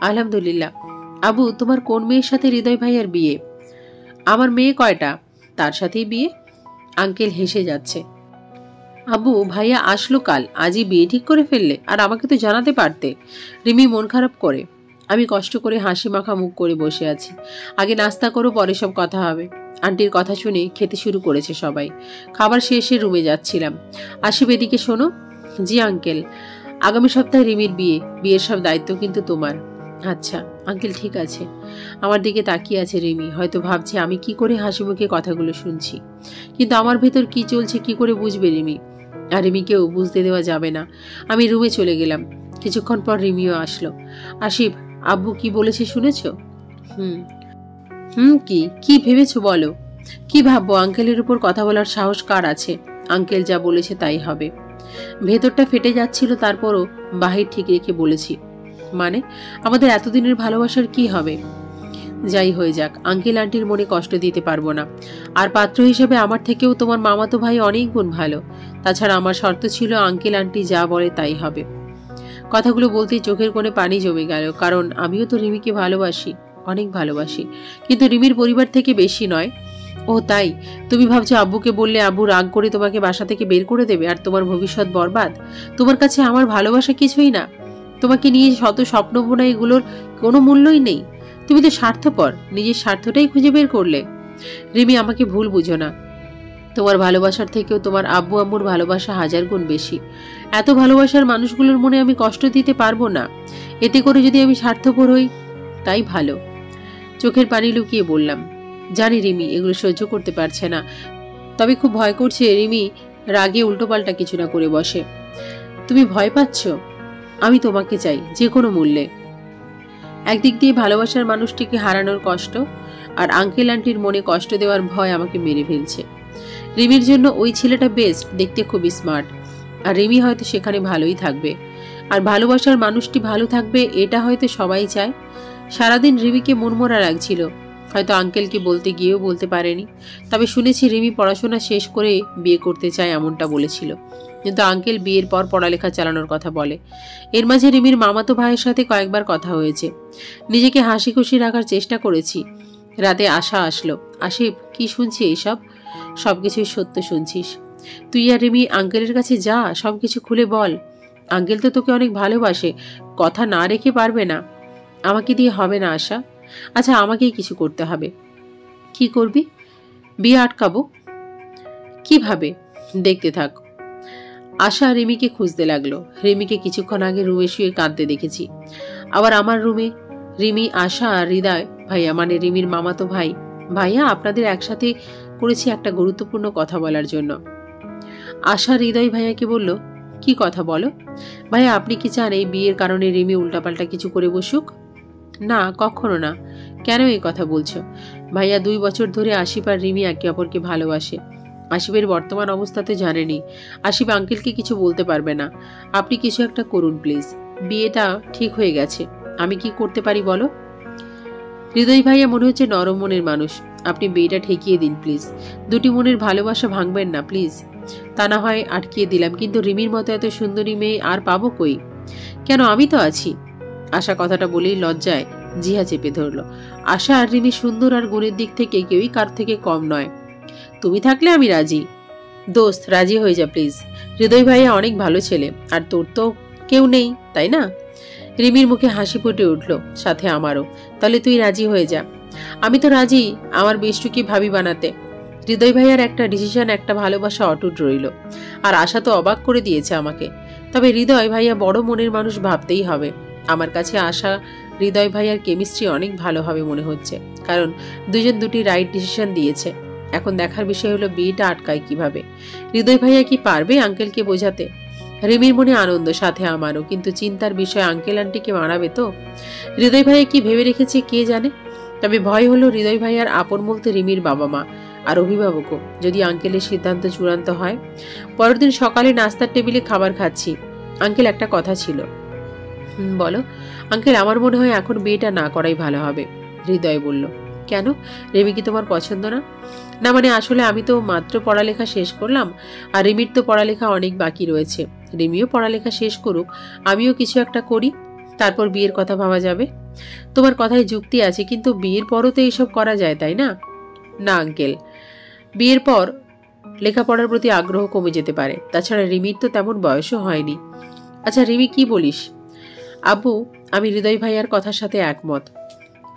আলহামদুলিল্লাহ। আবু, তোমার কোন মেয়ের সাথে হৃদয় ভাইয়ার বিয়ে? আমার মেয়ে কয়টা, তার সাথেই বিয়ে। আঙ্কেল হেসে যাচ্ছে। আবু, ভাইয়া আসলো কাল, আজই বিয়ে ঠিক করে ফেললে? আর আমাকে তো জানাতে পারতে। রিমি মন খারাপ করে। আমি কষ্ট করে হাসি মাখা মুখ করে বসে আছি। আগে নাস্তা করো, পরে সব কথা হবে। আন্টির কথা শুনে খেতে শুরু করেছে সবাই। খাবার শেষে রুমে যাচ্ছিলাম। আসিব, এদিকে শোনো। জি আঙ্কেল। আগামী সপ্তাহে রিমির বিয়ে, বিয়ের সব দায়িত্ব কিন্তু তোমার। আচ্ছা আঙ্কেল, ঠিক আছে। আমার দিকে তাকিয়ে আছে রিমি, হয়তো ভাবছে আমি কি করে হাসি মুখে কথাগুলো শুনছি, কিন্তু আমার ভেতর কি চলছে কি করে বুঝবে রিমি? আর রিমিকেও বুঝতে দেওয়া যাবে না। আমি রুমে চলে গেলাম। কিছুক্ষণ পর রিমিও আসলো। আসিব, আব্বু কি বলেছে শুনেছ? কি ভেবেছো বলো? কি ভাববো? আঙ্কেলের উপর কথা বলার সাহস কার আছে? আঙ্কেল যা বলেছে তাই হবে। ভেতরটা ফেটে যাচ্ছিল, তারপরও বাহির ঠিক রেখে বলেছি। মানে আমাদের এতদিনের ভালোবাসার কি হবে? যাই হয়ে যাক, আঙ্কেল আন্টির মনে কষ্ট দিতে পারবো না। আর পাত্র হিসেবে আমার থেকেও তোমার মামাতো ভাই অনেক গুণ ভালো। তাছাড়া আমার শর্ত ছিল আঙ্কেল আন্টি যা বলে তাই হবে। কথাগুলো বলতেই চোখের কোণে পানি জমে গেল, কারণ আমিও তো রিমিকে ভালোবাসি, অনেক ভালোবাসি, কিন্তু রিমির পরিবার থেকে বেশি নয়। ও তাই? তুমি ভাবছো আব্বুকে বললে আব্বু রাগ করে তোমাকে বাসা থেকে বের করে দেবে আর তোমার ভবিষ্যৎ বরবাদ? তোমার কাছে আমার ভালোবাসা কিছুই না? তোমাকে নিয়ে শত স্বপ্ন বোনা এগুলোর কোনো মূল্যই নেই? তুমি তো স্বার্থপর, নিজের স্বার্থটাই খুঁজে বের করলে। রিমি, আমাকে ভুল বুঝো না। তোমার ভালোবাসার থেকেও তোমার আব্বু আম্মুর ভালোবাসা হাজার গুণ বেশি। এত ভালোবাসার মানুষগুলোর মনে আমি কষ্ট দিতে পারবো না। এতে করে যদি আমি স্বার্থপর হই, তাই ভালো। চোখের পানি লুকিয়ে বললাম, জানি রিমি এগুলো সহ্য করতে পারছে না, তবে খুব ভয় করছে রিমি রাগে উল্টোপাল্টা কিছু না করে বসে। তুমি ভয় পাচ্ছ? আমি তোমাকে চাই যে কোনো মূল্যে। একদিক দিয়ে ভালোবাসার মানুষটিকে হারানোর কষ্ট, আর আঙ্কেল আন্টির মনে কষ্ট দেওয়ার ভয় আমাকে মেরে ফেলছে। রিমির জন্য ওই ছেলেটা বেস্ট, দেখতে খুবই স্মার্ট, আর রিমি হয়তো সেখানে ভালোই থাকবে, আর ভালোবাসার মানুষটি ভালো থাকবে এটা হয়তো সবাই চায়। সারাদিন রিমিকে মনমরা লাগছিল, হয়তো আঙ্কেলকে বলতে গিয়েও বলতে পারেনি। তবে শুনেছি রিমি পড়াশোনা শেষ করে বিয়ে করতে চায়, এমনটা বলেছিল। কিন্তু আঙ্কেল বিয়ের পর পড়ালেখা চালানোর কথা বলে। এর মাঝে রিমির মামাতো ভাইয়ের সাথে কয়েকবার কথা হয়েছে। নিজেকে হাসি খুশি রাখার চেষ্টা করেছি। রাতে আশা আসলো। আশিফ, কি শুনছি এইসব? সবকিছুই সত্য শুনছিস। তুই আর রিমি আঙ্কেলের কাছে যা, সবকিছু খুলে বল। আঙ্কেল তো তোকে অনেক ভালোবাসে, কথা না রেখে পারবে না। আমাকে দিয়ে হবে না আশা। আচ্ছা, আমাকেই কিছু করতে হবে। কি করবি? বিয়ে আটকাবো। কিভাবে? দেখতে থাক। আশা রিমিকে খুঁজতে লাগলো। রিমিকে কিছুক্ষণ আগে রুমে শুয়ে কাঁদতে দেখেছি। আবার আমার রুমে রিমি, আশা আর হৃদয় ভাইয়া, মানে রিমির মামাতো ভাই। ভাইয়া, আপনাদের একসাথে করেছি একটা গুরুত্বপূর্ণ কথা বলার জন্য। আশা হৃদয় ভাইয়াকে বলল, কি কথা বলো? ভাইয়া, আপনি কি চান এই বিয়ের কারণে রিমি উল্টাপাল্টা কিছু করে বসুক? না, কখনো না। কেন এই কথা বলছো? ভাইয়া, 2 বছর ধরে আশিফ আর রিমি একে অপরকে ভালোবাসে। আশিফের বর্তমান অবস্থা তো জানেনি। আশিফ আঙ্কেলকে কিছু বলতে পারবে না। আপনি কিছু একটা করুন প্লিজ। বিয়েটা ঠিক হয়ে গেছে, আমি কি করতে পারি বলো? হৃদয় ভাইয়া মনে হচ্ছে নরম মনের মানুষ। আপনি বিয়েটা ঠেকিয়ে দিন প্লিজ। দুটি মনের ভালোবাসা ভাঙবেন না প্লিজ। তা না হয় আটকিয়ে দিলাম, কিন্তু রিমির মতো এত সুন্দরী মেয়ে আর পাবো কই? কেন, আমি তো আছি। আশা কথাটা বলেই লজ্জায় জিহা চেপে ধরল। আশা আর রিমি সুন্দর আর গুণের দিক থেকে কেউই কার থেকে কম নয়। তুমি থাকলে আমি রাজি। দোস্ত, রাজি হয়ে যা প্লিজ। হৃদয় ভাইয়া অনেক ভালো ছেলে, আর তোর তো কেউ নেই, তাই না? রিমির মুখে হাসি ফুটে উঠল, সাথে আমারও। তাহলে তুই রাজি হয়ে যা। আমি তো রাজি আমার বেষ্টুকে ভাবি বানাতে। হৃদয় ভাইয়ার একটা ডিসিশন, একটা ভালোবাসা অটুট রইল। আর আশা তো অবাক করে দিয়েছে আমাকে। তবে হৃদয় ভাইয়া বড় মনের মানুষ, ভাবতেই হবে। আমার কাছে আশা হৃদয় ভাইয়ার কেমিস্ট্রি অনেক ভালো হবে মনে হচ্ছে, কারণ দুজন দুটি রাইট ডিসিশন দিয়েছে। এখন দেখার বিষয় হলো বিয়েটা আটকায় কিভাবে। হৃদয় ভাইয়া কি পারবে আঙ্কেলকে বোঝাতে? রিমির মনে আনন্দ, সাথে আমারও, কিন্তু চিন্তার বিষয় আঙ্কেল আন্টিকে মানাবে তো? হৃদয় ভাইয়া কি ভেবে রেখেছে কে জানে। তবে ভয় হলো হৃদয় ভাইয়ার আপন বলতে রিমির বাবা মা আর অভিভাবকও, যদি আঙ্কেলের সিদ্ধান্ত চূড়ান্ত হয়। পরের দিন সকালে নাস্তার টেবিলে খাবার খাচ্ছি। আঙ্কেল, একটা কথা ছিল। বলো। আঙ্কেল, আমার মনে হয় এখন বিয়েটা না করাই ভালো হবে। হৃদয় বলল, কেন? রিমি কি তোমার পছন্দ না? না মানে আসলে আমি তো মাত্র পড়ালেখা শেষ করলাম, আর রিমির তো পড়ালেখা অনেক বাকি রয়েছে। রিমিও পড়ালেখা শেষ করুক, আমিও কিছু একটা করি, তারপর বিয়ের কথা ভাবা যাবে। তোমার কথায় যুক্তি আছে, কিন্তু বিয়ের পরও তো এইসব করা যায়, তাই না? না আঙ্কেল, বিয়ের পর লেখাপড়ার প্রতি আগ্রহ কমে যেতে পারে। তাছাড়া রিমির তো তেমন বয়সও হয়নি। আচ্ছা রিমি, কি বলিস? আব্বু, আমি হৃদয় ভাইয়ার কথার সাথে একমত।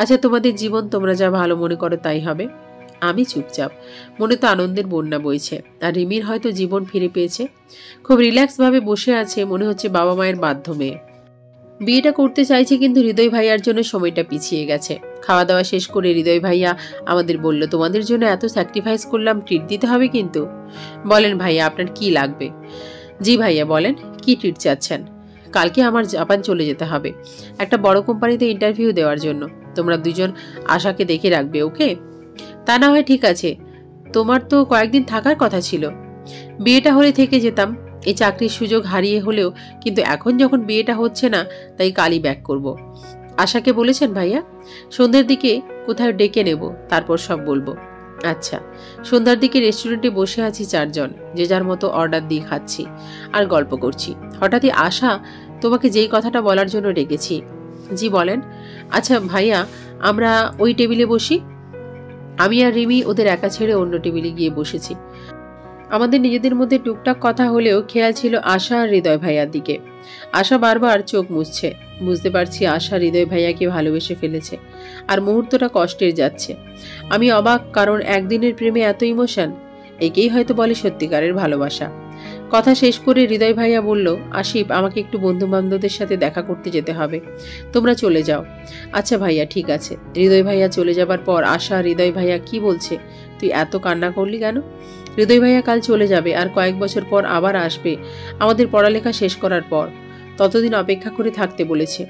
আচ্ছা, তোমাদের জীবন তোমরা যা ভালো মনে করো তাই হবে। আমি চুপচাপ। মনে তো আনন্দের বন্যা বইছে। আর রিমির হয়তো জীবন ফিরে পেয়েছে, খুব রিল্যাক্স ভাবে বসে আছে, মনে হচ্ছে বাবা মায়ের মাধ্যমে। বিয়েটা করতে চাইছে, কিন্তু হৃদয় ভাইয়ার জন্য সময়টা পিছিয়ে গেছে। খাওয়া দাওয়া শেষ করে হৃদয় ভাইয়া আমাদের বলল, তোমাদের জন্য এত স্যাক্রিফাইস করলাম, ট্রিট দিতে হবে কিন্তু। বলেন ভাইয়া, আপনার কি লাগবে? জি ভাইয়া বলেন, কি ট্রিট চাচ্ছেন? কালকে আমার জাপান চলে যেতে হবে একটা বড় কোম্পানিতে ইন্টারভিউ দেওয়ার জন্য। তোমরা দুজন আশাকে দেখে রাখবে, ওকে? তা না হয় ঠিক আছে, তোমার তো কয়েকদিন থাকার কথা ছিল। বিয়েটা হলে থেকে যেতাম, এই চাকরির সুযোগ হারিয়ে হলেও, কিন্তু এখন যখন বিয়েটা হচ্ছে না, তাই কালই ব্যাক করব। আশাকে বলেছেন ভাইয়া? সন্ধ্যের দিকে কোথাও ডেকে নেব, তারপর সব বলবো। আচ্ছা। সন্ধ্যার দিকে রেস্টুরেন্টে বসে আছি 4 জন, যে যার মতো অর্ডার দিয়ে খাচ্ছি আর গল্প করছি। হঠাৎই আশা, তোমাকে যেই কথাটা বলার জন্য ডেকেছি। জি বলেন। আচ্ছা ভাইয়া, আমরা ওই টেবিলে বসি। আমি আর রিমি ওদের একা ছেড়ে অন্য টেবিলে গিয়ে বসেছি। আমাদের নিজেদের মধ্যে টুকটাক কথা হলেও খেয়াল ছিল আশা আর হৃদয় ভাইয়ার দিকে। আশা বারবার চোখ মুছছে। বুঝতে পারছি আশা হৃদয় ভাইয়াকে ভালোবেসে ফেলেছে, আর মুহূর্তটা কষ্টের যাচ্ছে। আমি অবাক, কারণ একদিনের প্রেমে এত ইমোশন, একেই হয়তো বলে সত্যিকারের ভালোবাসা। কথা শেষ করে হৃদয় ভাইয়া বলল, আশিফ, আমাকে একটু বন্ধু বান্ধবদের সাথে দেখা করতে যেতে হবে, তোমরা চলে যাও। আচ্ছা ভাইয়া, ঠিক আছে। হৃদয় ভাইয়া চলে যাবার পর আশা হৃদয় ভাইয়া কি বলছে, তুই এত কান্না করলি কেন? হৃদয় ভাইয়া কাল চলে যাবে, আর কয়েক বছর পর আবার আসবে আমাদের পড়ালেখা শেষ করার পর। ততদিন অপেক্ষা করে থাকতে বলেছে।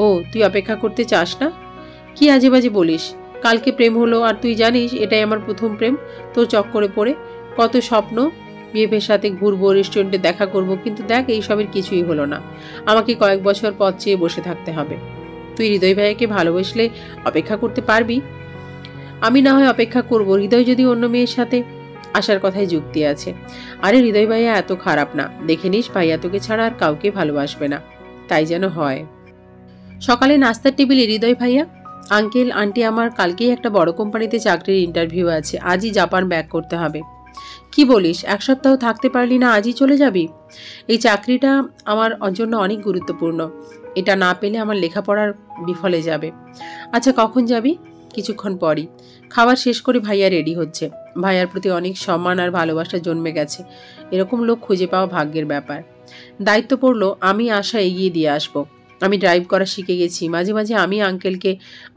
ও, তুই অপেক্ষা করতে চাস না? কি আজে বাজে বলিস? কালকে প্রেম হলো, আর তুই জানিস এটাই আমার প্রথম প্রেম। তোর চক্করে পড়ে কত স্বপ্ন, বিএফের সাথে ঘুরবো, রেস্টুরেন্টে দেখা করব, কিন্তু দেখ এইসবের কিছুই হলো না। আমাকে কয়েক বছর পথ চেয়ে বসে থাকতে হবে। তুই হৃদয় ভাইয়াকে ভালোবাসলে অপেক্ষা করতে পারবি? আমি না হয় অপেক্ষা করব, হৃদয় যদি অন্য মেয়ের সাথে। আসার কথায় যুক্তি আছে। আরে হৃদয় ভাইয়া এত খারাপ না, দেখে নিস ভাইয়া তোকে ছাড়া আর কাউকে ভালোবাসবে না, তাই যেন হয়। সকালে নাস্তার টেবিলে হৃদয় ভাইয়া, আঙ্কেল আন্টি, আমার কালকেই একটা বড় কোম্পানিতে চাকরির ইন্টারভিউ আছে, আজই জাপান ব্যাক করতে হবে। কি বলিস, এক সপ্তাহ থাকতে পারলি না, আজই চলে যাবি? এই চাকরিটা আমার জন্য অনেক গুরুত্বপূর্ণ, এটা না পেলে আমার লেখাপড়ার বিফলে যাবে। আচ্ছা, কখন যাবি? কিছুক্ষণ পরই। খাবার শেষ করে ভাইয়া রেডি হচ্ছে। ভাইয়ার প্রতি অনেক সম্মান আর ভালোবাসা জন্মে গেছে। এরকম লোক খুঁজে পাওয়া ভাগ্যের ব্যাপার। দায়িত্ব পড়লো আমি আশা এগিয়ে দিয়ে আসবো। আমি ড্রাইভ করা শিখে গেছি, মাঝে মাঝে আমি আঙ্কেলকে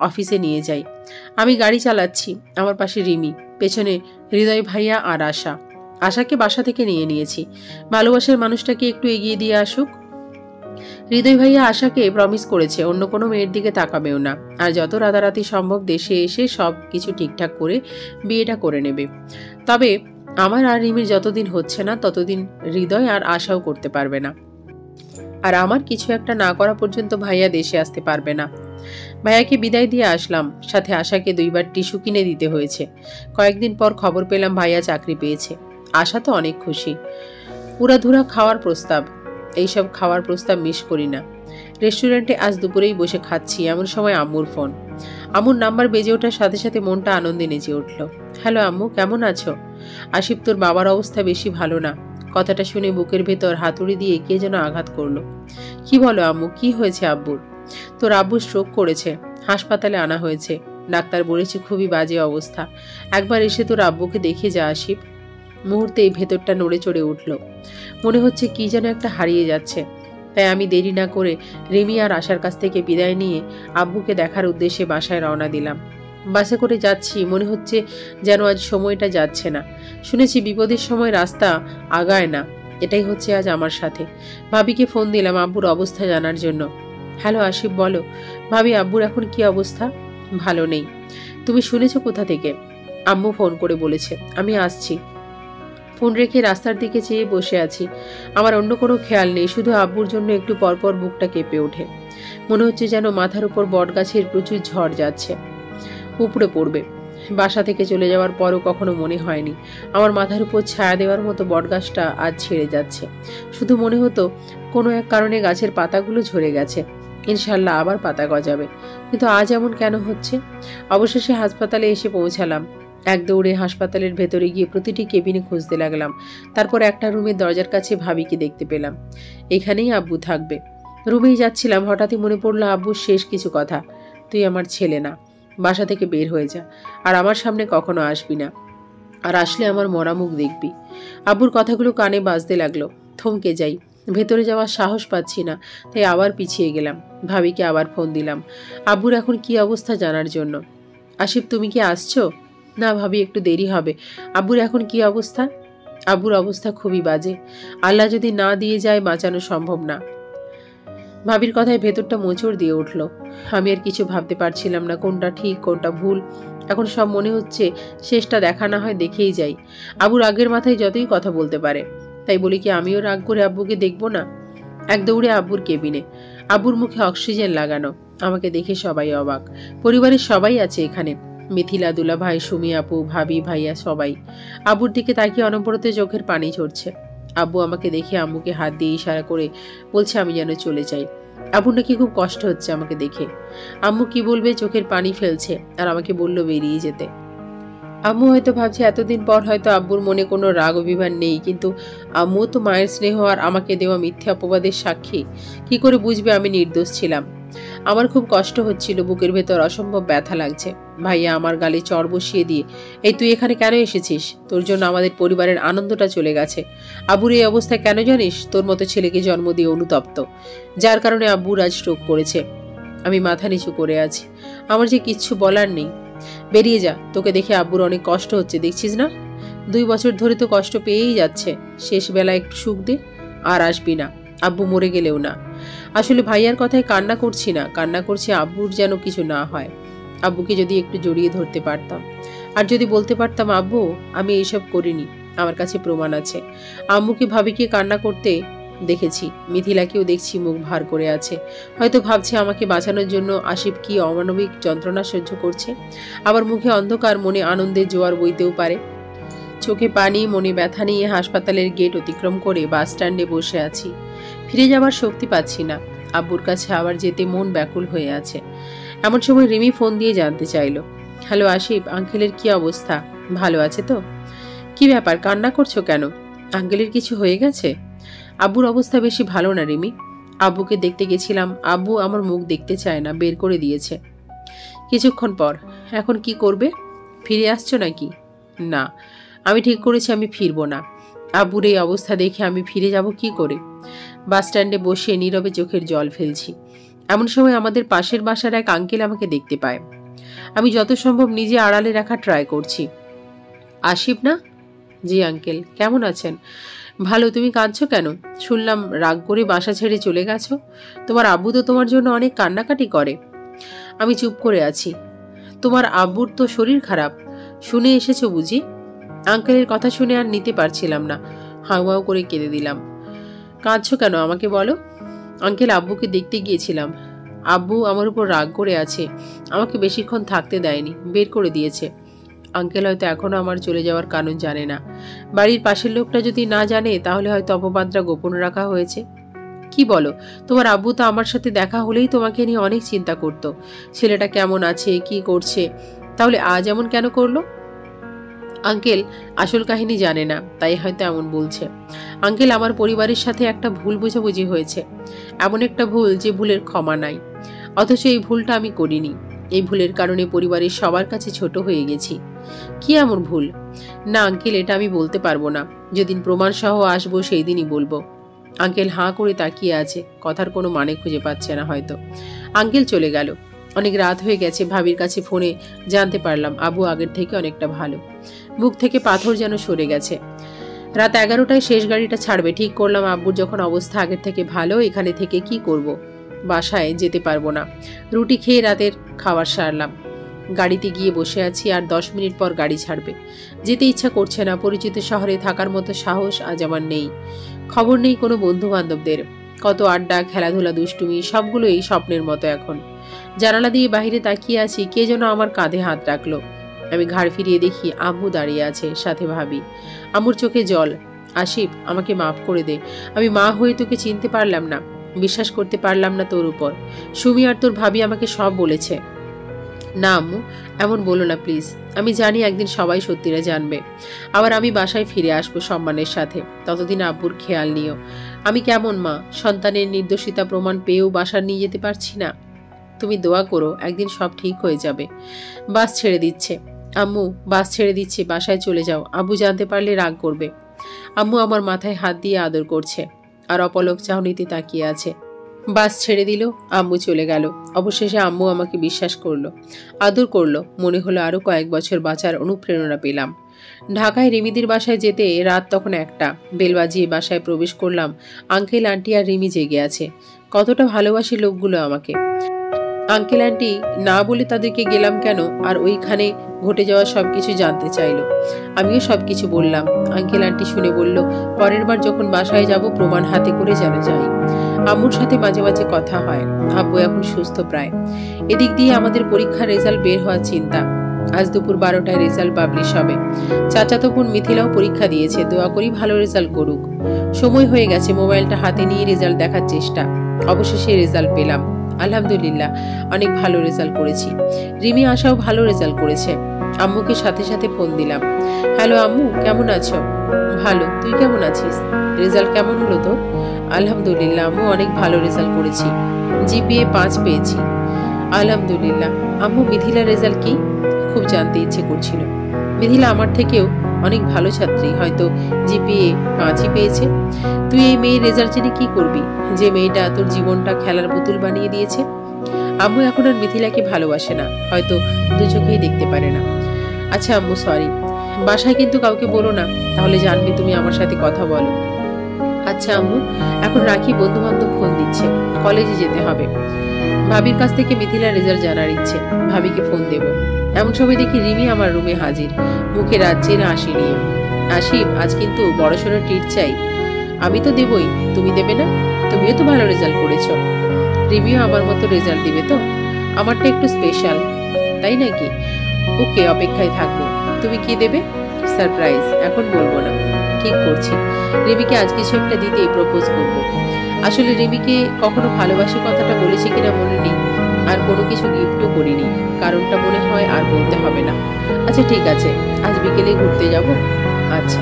অফিসে নিয়ে যাই। আমি গাড়ি চালাচ্ছি, আমার পাশে রিমি, পেছনে হৃদয় ভাইয়া আর আশা। আশাকে বাসা থেকে নিয়ে নিয়েছি, ভালোবাসার মানুষটাকে একটু এগিয়ে দিয়ে আসুক। হৃদয় ভাইয়া আশাকে প্রমিস করেছে অন্য কোনো মেয়ের দিকে তাকাবেও না, আর যত রাতারাতি সম্ভব দেশে এসে সব কিছু ঠিকঠাক করে বিয়েটা করে নেবে। তবে আমার আর রিমির যতদিন হচ্ছে না ততদিন হৃদয় আর আশাও করতে পারবে না, আর আমার কিছু একটা না করা পর্যন্ত ভাইয়া দেশে আসতে পারবে না। ভাইয়াকে বিদায় দিয়ে আসলাম, সাথে আশাকে 2বার টিস্যু কিনে দিতে হয়েছে। কয়েকদিন পর খবর পেলাম ভাইয়া চাকরি পেয়েছে। আশা তো অনেক খুশি। উড়াধুরা খাওয়ার প্রস্তাব, এইসব খাওয়ার প্রস্তাব মিস করি না। রেস্টুরেন্টে আজ দুপুরেই বসে খাচ্ছি, এমন সময় আম্মুর ফোন। আম্মুর নাম্বার বেজে ওঠার সাথে সাথে মনটা আনন্দে নেচে উঠল। হ্যালো আম্মু, কেমন আছো? আশিফ, তোর বাবার অবস্থা বেশি ভালো না। কথাটা শুনে বুকের ভেতর হাতুড়ি দিয়ে কে যেন আঘাত করলো। কি বলো আম্মু, কি হয়েছে আব্বুর? তোর আব্বু স্ট্রোক করেছে, হাসপাতালে আনা হয়েছে। ডাক্তার বলেছে খুবই বাজে অবস্থা। একবার এসে তোর আব্বুকে দেখে যা আশিফ। মুহূর্তেই ভেতরটা নড়ে চড়ে উঠল। মনে হচ্ছে কি যেন একটা হারিয়ে যাচ্ছে। তাই আমি দেরি না করে রিমি আর আশার কাছ থেকে বিদায় নিয়ে আব্বুকে দেখার উদ্দেশ্যে বাসায় রওনা দিলাম। বাসে করে যাচ্ছি, মনে হচ্ছে যেন আজ সময়টা যাচ্ছে না। শুনেছি বিপদের সময় রাস্তা আগায় না, এটাই হচ্ছে আজ আমার সাথে। ভাবিকে ফোন দিলাম আব্বুর অবস্থা জানার জন্য। হ্যালো আশিফ, বলো। ভাবি, আব্বুর এখন কি অবস্থা? ভালো নেই। তুমি শুনেছো কোথা থেকে? আম্মু ফোন করে বলেছে। আমি আসছি। ফোন রেখে রাস্তার দিকে চেয়ে বসে আছি। আমার অন্য কোনো খেয়াল নেই, শুধু আব্বুর জন্য একটু পরপর বুকটা কেঁপে ওঠে। মনে হচ্ছে যেন মাথার উপর বটগাছের প্রচুর ঝড় যাচ্ছে, উপড়ে পড়বে। বাসা থেকে চলে যাওয়ার পরও কখনো মনে হয়নি আমার মাথার উপর ছায়া দেওয়ার মতো বটগাছটা আজ ছেড়ে যাচ্ছে। শুধু মনে হতো কোনো এক কারণে গাছের পাতাগুলো ঝরে গেছে, ইনশাল্লাহ আবার পাতা গজাবে। কিন্তু আজ এমন কেন হচ্ছে? অবশেষে হাসপাতালে এসে পৌঁছালাম। এক দৌড়ে হাসপাতালের ভেতরে গিয়ে প্রতিটি কেবিনে খুঁজতে লাগলাম। তারপর একটা রুমের দরজার কাছে ভাবিকে দেখতে পেলাম। এখানেই আব্বু থাকবে। রুমেই যাচ্ছিলাম, হঠাৎই মনে পড়লো আব্বুর শেষ কিছু কথা। তুই আমার ছেলে না, বাসা থেকে বের হয়ে যা, আর আমার সামনে কখনো আসবি না, আর আসলে আমার মরা মুখ দেখবি। আব্বুর কথাগুলো কানে বাজতে লাগলো। থমকে যাই, ভেতরে যাওয়ার সাহস পাচ্ছি না, তাই আবার পিছিয়ে গেলাম। ভাবিকে আবার ফোন দিলাম আব্বুর এখন কি অবস্থা জানার জন্য। আশিফ, তুমি কি আসছো? না ভাবি, একটু দেরি হবে। আব্বুর এখন কি অবস্থা? আব্বুর অবস্থা খুবই বাজে, আল্লাহ যদি না দিয়ে যায় বাঁচানো সম্ভব না। ভাবির কথায় ভেতরটা মোচড় দিয়ে উঠল। আমি আর কিছু ভাবতে পারছিলাম না, কোনটা ঠিক কোনটা ভুল। এখন সব মনে হচ্ছে শেষটা দেখা না হয় দেখেই যাই। আব্বুর রাগের মাথায় যতই কথা বলতে পারে, তাই বলি কি আমিও রাগ করে আব্বুকে দেখব না? এক দৌড়ে আব্বুর কেবিনে। আব্বুর মুখে অক্সিজেন লাগানো। আমাকে দেখে সবাই অবাক। পরিবারের সবাই আছে এখানে, মিথিলা, দুলা ভাই, সুমি আপু, ভাবি, ভাইয়া, সবাই। আব্বুর দিকে তাকিয়ে অনবরত চোখের পানি ঝরছে। আব্বু আমাকে দেখে আম্মুকে হাত দিয়ে ইশারা করে বলছে আমি যেন চলে যাই। আব্বুর নাকি খুব কষ্ট হচ্ছে আমাকে দেখে। আম্মু কি বলবে চোখের পানি ফেলছে, আর আমাকে বলল বেরিয়ে যেতে। আম্মু হয়তো ভাবছে এতদিন পর হয়তো আব্বুর মনে কোনো রাগ অভিমান নেই, কিন্তু আম্মু তো মায়ের স্নেহ আর আমাকে দেওয়া মিথ্যে অপবাদের সাক্ষী। কি করে বুঝবে আমি নির্দোষ ছিলাম? আমার খুব কষ্ট হচ্ছিল, বুকের ভেতর অসম্ভব ব্যথা লাগছে। ভাইয়া আমার গালে চড় বসিয়ে দিয়ে, এই তুই এখানে কেন এসেছিস? তোর জন্য আমাদের পরিবারের আনন্দটা চলে গেছে। আব্বুর এই অবস্থায় কেন জানিস? তোর মতো ছেলেকে জন্ম দিয়ে অনুতপ্ত, যার কারণে আব্বুর আজ স্ট্রোক করেছে। আমি মাথা নিচু করে আছি, আমার যে কিচ্ছু বলার নেই। বেরিয়ে যা, তোকে দেখে আব্বুর অনেক কষ্ট হচ্ছে, দেখছিস না? 2 বছর ধরে তো কষ্ট পেয়েই যাচ্ছে, শেষ বেলায় একটু সুখ দে। আর আসবি না, আব্বু মরে গেলেও না। আসলে ভাইয়ার কথায় কান্না করছি না, কান্না করছি আব্বুর যেন কিছু না হয়। আব্বুকে যদি একটু জড়িয়ে ধরতে পারতাম, আর যদি বলতে পারতাম আব্বু আমি এইসব করিনি, আমার কাছে প্রমাণ আছে। আম্মুকে ভাবিকে কান্না করতে দেখেছি, মিথিলাকেও দেখছি মুখ ভার করে আছে। হয়তো ভাবছে আমাকে বাঁচানোর জন্য আসিফ কি অমানবিক যন্ত্রণা সহ্য করছে। আবার মুখে অন্ধকার, মনে আনন্দের জোয়ার বইতেও পারে। চোখে পানি, মনে ব্যথা নিয়ে হাসপাতালের গেট অতিক্রম করে বাস স্ট্যান্ডে বসে আছি। ফিরে যাবার শক্তি পাচ্ছি না। আব্বুর কাছে আবার যেতে মন ব্যাকুল হয়ে আছে। এমন সময় রিমি ফোন দিয়ে জানতে চাইলো, হ্যালো আসিফ, আঙ্কেলের কি অবস্থা? ভালো আছে তো? কি ব্যাপার, কান্না করছো কেন? আঙ্কেলের কিছু হয়ে গেছে? আব্বুর অবস্থা বেশি ভালো না রিমি। আব্বুকে দেখতে গেছিলাম, আব্বু আমার মুখ দেখতে চায় না, বের করে দিয়েছে। কিছুক্ষণ পর, এখন কি করবে? ফিরে আসছো নাকি? না, আমি ঠিক করেছি আমি ফিরবো না। আব্বুর এই অবস্থা দেখে আমি ফিরে যাব কি করে? বাস স্ট্যান্ডে বসে নীরবে চোখের জল ফেলছি। এমন সময় আমাদের পাশের বাসার এক আঙ্কেল আমাকে দেখতে পায়। আমি যত সম্ভব নিজে আড়ালে রাখা ট্রাই করছি। আসিফ না? জি আঙ্কেল, কেমন আছেন? ভালো, তুমি কাঁদছো কেন? শুনলাম রাগ করে বাসা ছেড়ে চলে গেছো। তোমার আব্বু তো তোমার জন্য অনেক কান্নাকাটি করে। আমি চুপ করে আছি। তোমার আব্বুর তো শরীর খারাপ, শুনে এসেছো বুঝি? আঙ্কেলের কথা শুনে আর নিতে পারছিলাম না, হাউমাউ করে কেঁদে দিলাম। কাঁদছো কেন আমাকে বলো। আঙ্কেল, আব্বুকে দেখতে গিয়েছিলাম। আব্বু আমার উপর রাগ করে আছে, আমাকে বেশিক্ষণ থাকতে দেয়নি, বের করে দিয়েছে। আঙ্কেল হয়তো এখনো আমার চলে যাওয়ার কারণ জানে না। বাড়ির পাশের লোকটা যদি না জানে তাহলে হয়তো অপবাদটা গোপন রাখা হয়েছে। কি বলো, তোমার আব্বু তো আমার সাথে দেখা হলেই তোমাকে নিয়ে অনেক চিন্তা করত, ছেলেটা কেমন আছে, কি করছে। তাহলে আজ এমন কেন করলো? আঙ্কেল আসল কাহিনী জানে না, তাই হয়তো এমন বলছে। আঙ্কেল, আমার পরিবারের সাথে একটা ভুল বোঝাবুঝি হয়েছে, এমন একটা ভুল যে ভুলের ক্ষমা নাই। অথচ এই ভুলটা আমি করিনি। এই ভুলের কারণে পরিবারের সবার কাছে ছোট হয়ে গেছি। কি এমন ভুল? না আঙ্কেল, এটা আমি বলতে পারবো না। যেদিন প্রমাণ সহ আসবো সেই দিনই বলবো। আঙ্কেল হাঁ করে তাকিয়ে আছে, কথার কোনো মানে খুঁজে পাচ্ছে না হয়তো। আঙ্কেল চলে গেল। অনেক রাত হয়ে গেছে। ভাবির কাছে ফোনে জানতে পারলাম আবু আগের থেকে অনেকটা ভালো। বুক থেকে পাথর যেন সরে গেছে। রাত 11টায় শেষ গাড়িটা ছাড়বে। ঠিক করলাম আব্বুর যখন অবস্থা আগের থেকে ভালো, এখানে থেকে কি করব? বাসায় যেতে পারবো না। রুটি খেয়ে রাতের খাবার সারলাম। গাড়িতে গিয়ে বসে আছি, আর 10 মিনিট পর গাড়ি ছাড়বে। যেতে ইচ্ছা করছে না। পরিচিত শহরে থাকার মতো সাহস আজ আমার নেই। খবর নেই কোনো বন্ধু বান্ধবদের। কত আড্ডা, খেলাধুলা, দুষ্টুমি, সবগুলোই স্বপ্নের মতো এখন। জানালা দিয়ে বাহিরে তাকিয়ে আছি, কে যেন আমার কাঁধে হাত রাখলো। আমি ঘাড় ফিরিয়ে দেখি আম্মু দাঁড়িয়ে আছে, সাথে ভাবি। আম্মুর চোখে জল। আসিফ, আমাকে মাফ করে দে। আমি মা হয়ে তোকে চিনতে পারলাম না, বিশ্বাস করতে পারলাম না তোর উপর। সুমি আর তোর ভাবি আমাকে সব বলেছে। না আম্মু, এমন বলো না প্লিজ। আমি জানি একদিন সবাই সত্যিটা জানবে। আবার আমি বাসায় ফিরে আসবো সম্মানের সাথে। ততদিন আব্বুর খেয়াল নিও। আমি কেমন মা, সন্তানের নির্দোষিতা প্রমাণ পেয়েও বাসার নিয়ে যেতে পারছি না। তুমি দোয়া করো, একদিন সব ঠিক হয়ে যাবে। বাস ছেড়ে দিচ্ছে। আম্মু, বাস ছেড়ে দিচ্ছে, বাসায় চলে যাও। আব্বু জানতে পারলে রাগ করবে। আম্মু আমার মাথায় হাত দিয়ে আদর করছে, আর অপলক চাহনিতে তাকিয়ে আছে। বাস ছেড়ে দিল, আম্মু চলে গেল। অবশেষে আম্মু আমাকে বিশ্বাস করলো, আদর করলো। মনে হলো আরো কয়েক বছর বাঁচার অনুপ্রেরণা পেলাম। ঢাকায় রিমিদির বাসায় যেতে রাত তখন 1টা। বেল বাজিয়ে বাসায় প্রবেশ করলাম। আঙ্কেল, আন্টি আর রিমি জেগে আছে। কতটা ভালোবাসে লোকগুলো আমাকে। আঙ্কেল আন্টি না বলে তাদেরকে গেলাম কেন, আর ওইখানে ঘটে যাওয়া সবকিছু জানতে চাইলো। আমিও সবকিছু বললাম। আঙ্কেল আন্টি শুনে বলল, পরের বার যখন বাসায় যাব প্রমাণ হাতে করে যেন যাই। আম্মুর সাথে মাঝে মাঝে কথা হয়। আব্বু এখন সুস্থ প্রায়। এদিক দিয়ে আমাদের পরীক্ষার রেজাল্ট বের হওয়ার চিন্তা। আজ দুপুর 12টায় রেজাল্ট পাবলিশ হবে। চাচাতো বোন মিথিলাও পরীক্ষা দিয়েছে, দোয়া করি ভালো রেজাল্ট করুক। সময় হয়ে গেছে, মোবাইলটা হাতে নিয়ে রেজাল্ট দেখার চেষ্টা। অবশেষে রেজাল্ট পেলাম। আলহামদুলিল্লাহ, অনেক ভালো রেজাল্ট করেছি। রিমি আশাও ভালো রেজাল্ট করেছে। আম্মুকে সাথে সাথে ফোন দিলাম। হ্যালো আম্মু, কেমন আছো? ভালো, তুই কেমন আছিস? রেজাল্ট কেমন হলো তোর? আলহামদুলিল্লাহ আম্মু, অনেক ভালো রেজাল্ট করেছি, জিপিএ 5 পেয়েছি। আলহামদুলিল্লাহ। আম্মু, মিথিলার রেজাল্ট কি? খুব জানতে ইচ্ছে করছিল। মিথিলা আমার থেকেও অনেক ভালো ছাত্রী, হয়তো জিপিএ 5ই পেয়েছে। তুই এই মেয়ের রেজাল্ট জেনে কি করবি, যে মেয়েটা তোর জীবনটা খেলার পুতুল বানিয়ে দিয়েছে? আম্মু এখন আর মিথিলাকে ভালোবাসে না, হয়তো দু চোখেই দেখতে পারে না। আচ্ছা আম্মু, সরি। বাসায় কিন্তু কাউকে বলো না, তাহলে জানবে তুমি আমার সাথে কথা বলো। আচ্ছা আম্মু, এখন রাখি, বন্ধু বান্ধব ফোন দিচ্ছে, কলেজে যেতে হবে। ভাবির কাছ থেকে মিথিলার রেজাল্ট জানার ইচ্ছে, ভাবিকে ফোন দেব। এমন সময় দেখি রিমি আমার রুমে হাজির, মুখে রাজ্যের হাসি নিয়ে। আসিফ, আজ কিন্তু বড়সড় ট্রিট চাই। আমি তো দেবই, তুমি দেবে না? তুমিও তো ভালো রেজাল্ট করেছো। রিমিও আমার মতো রেজাল্ট দিবে তো? আমারটা একটু স্পেশাল, তাই নাকি? ওকে, অপেক্ষায় থাকবো। তুমি কি দেবে? সারপ্রাইজ, এখন বলবো না, ঠিক করছি। রিমিকে আজ কিছু একটা দিতেই প্রপোজ করব। আসলে রিমিকে কখনো ভালোবাসি কথাটা বলেছি কিনা মনে নেই, আর কোনো কিছু গিফটও করিনি। কারণটা মনে হয় আর বলতে হবে না। আচ্ছা ঠিক আছে, আজ বিকেলে ঘুরতে যাব। আচ্ছা।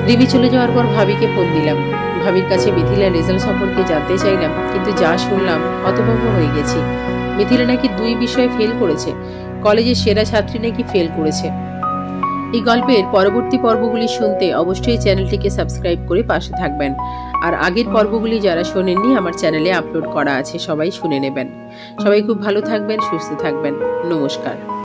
রিমি চলে যাওয়ার পর ভাবিকে ফোন দিলাম। ভাবির কাছে মিথিলার রেজাল্ট সম্পর্কে জানতে চাইলাম, কিন্তু যা শুনলাম হতভম্ব হয়ে গেছি। মিথিলা নাকি 2 বিষয়ে ফেল করেছে, কলেজের সেরা ছাত্রী নাকি ফেল করেছে। এই গল্পের পরবর্তী পর্বগুলি শুনতে অবশ্যই চ্যানেলটিকে সাবস্ক্রাইব করে পাশে থাকবেন। আর আগের পর্বগুলি যারা শোনেননি, আমার চ্যানেলে আপলোড করা আছে, সবাই শুনে নেবেন। সবাই খুব ভালো থাকবেন, সুস্থ থাকবেন। নমস্কার।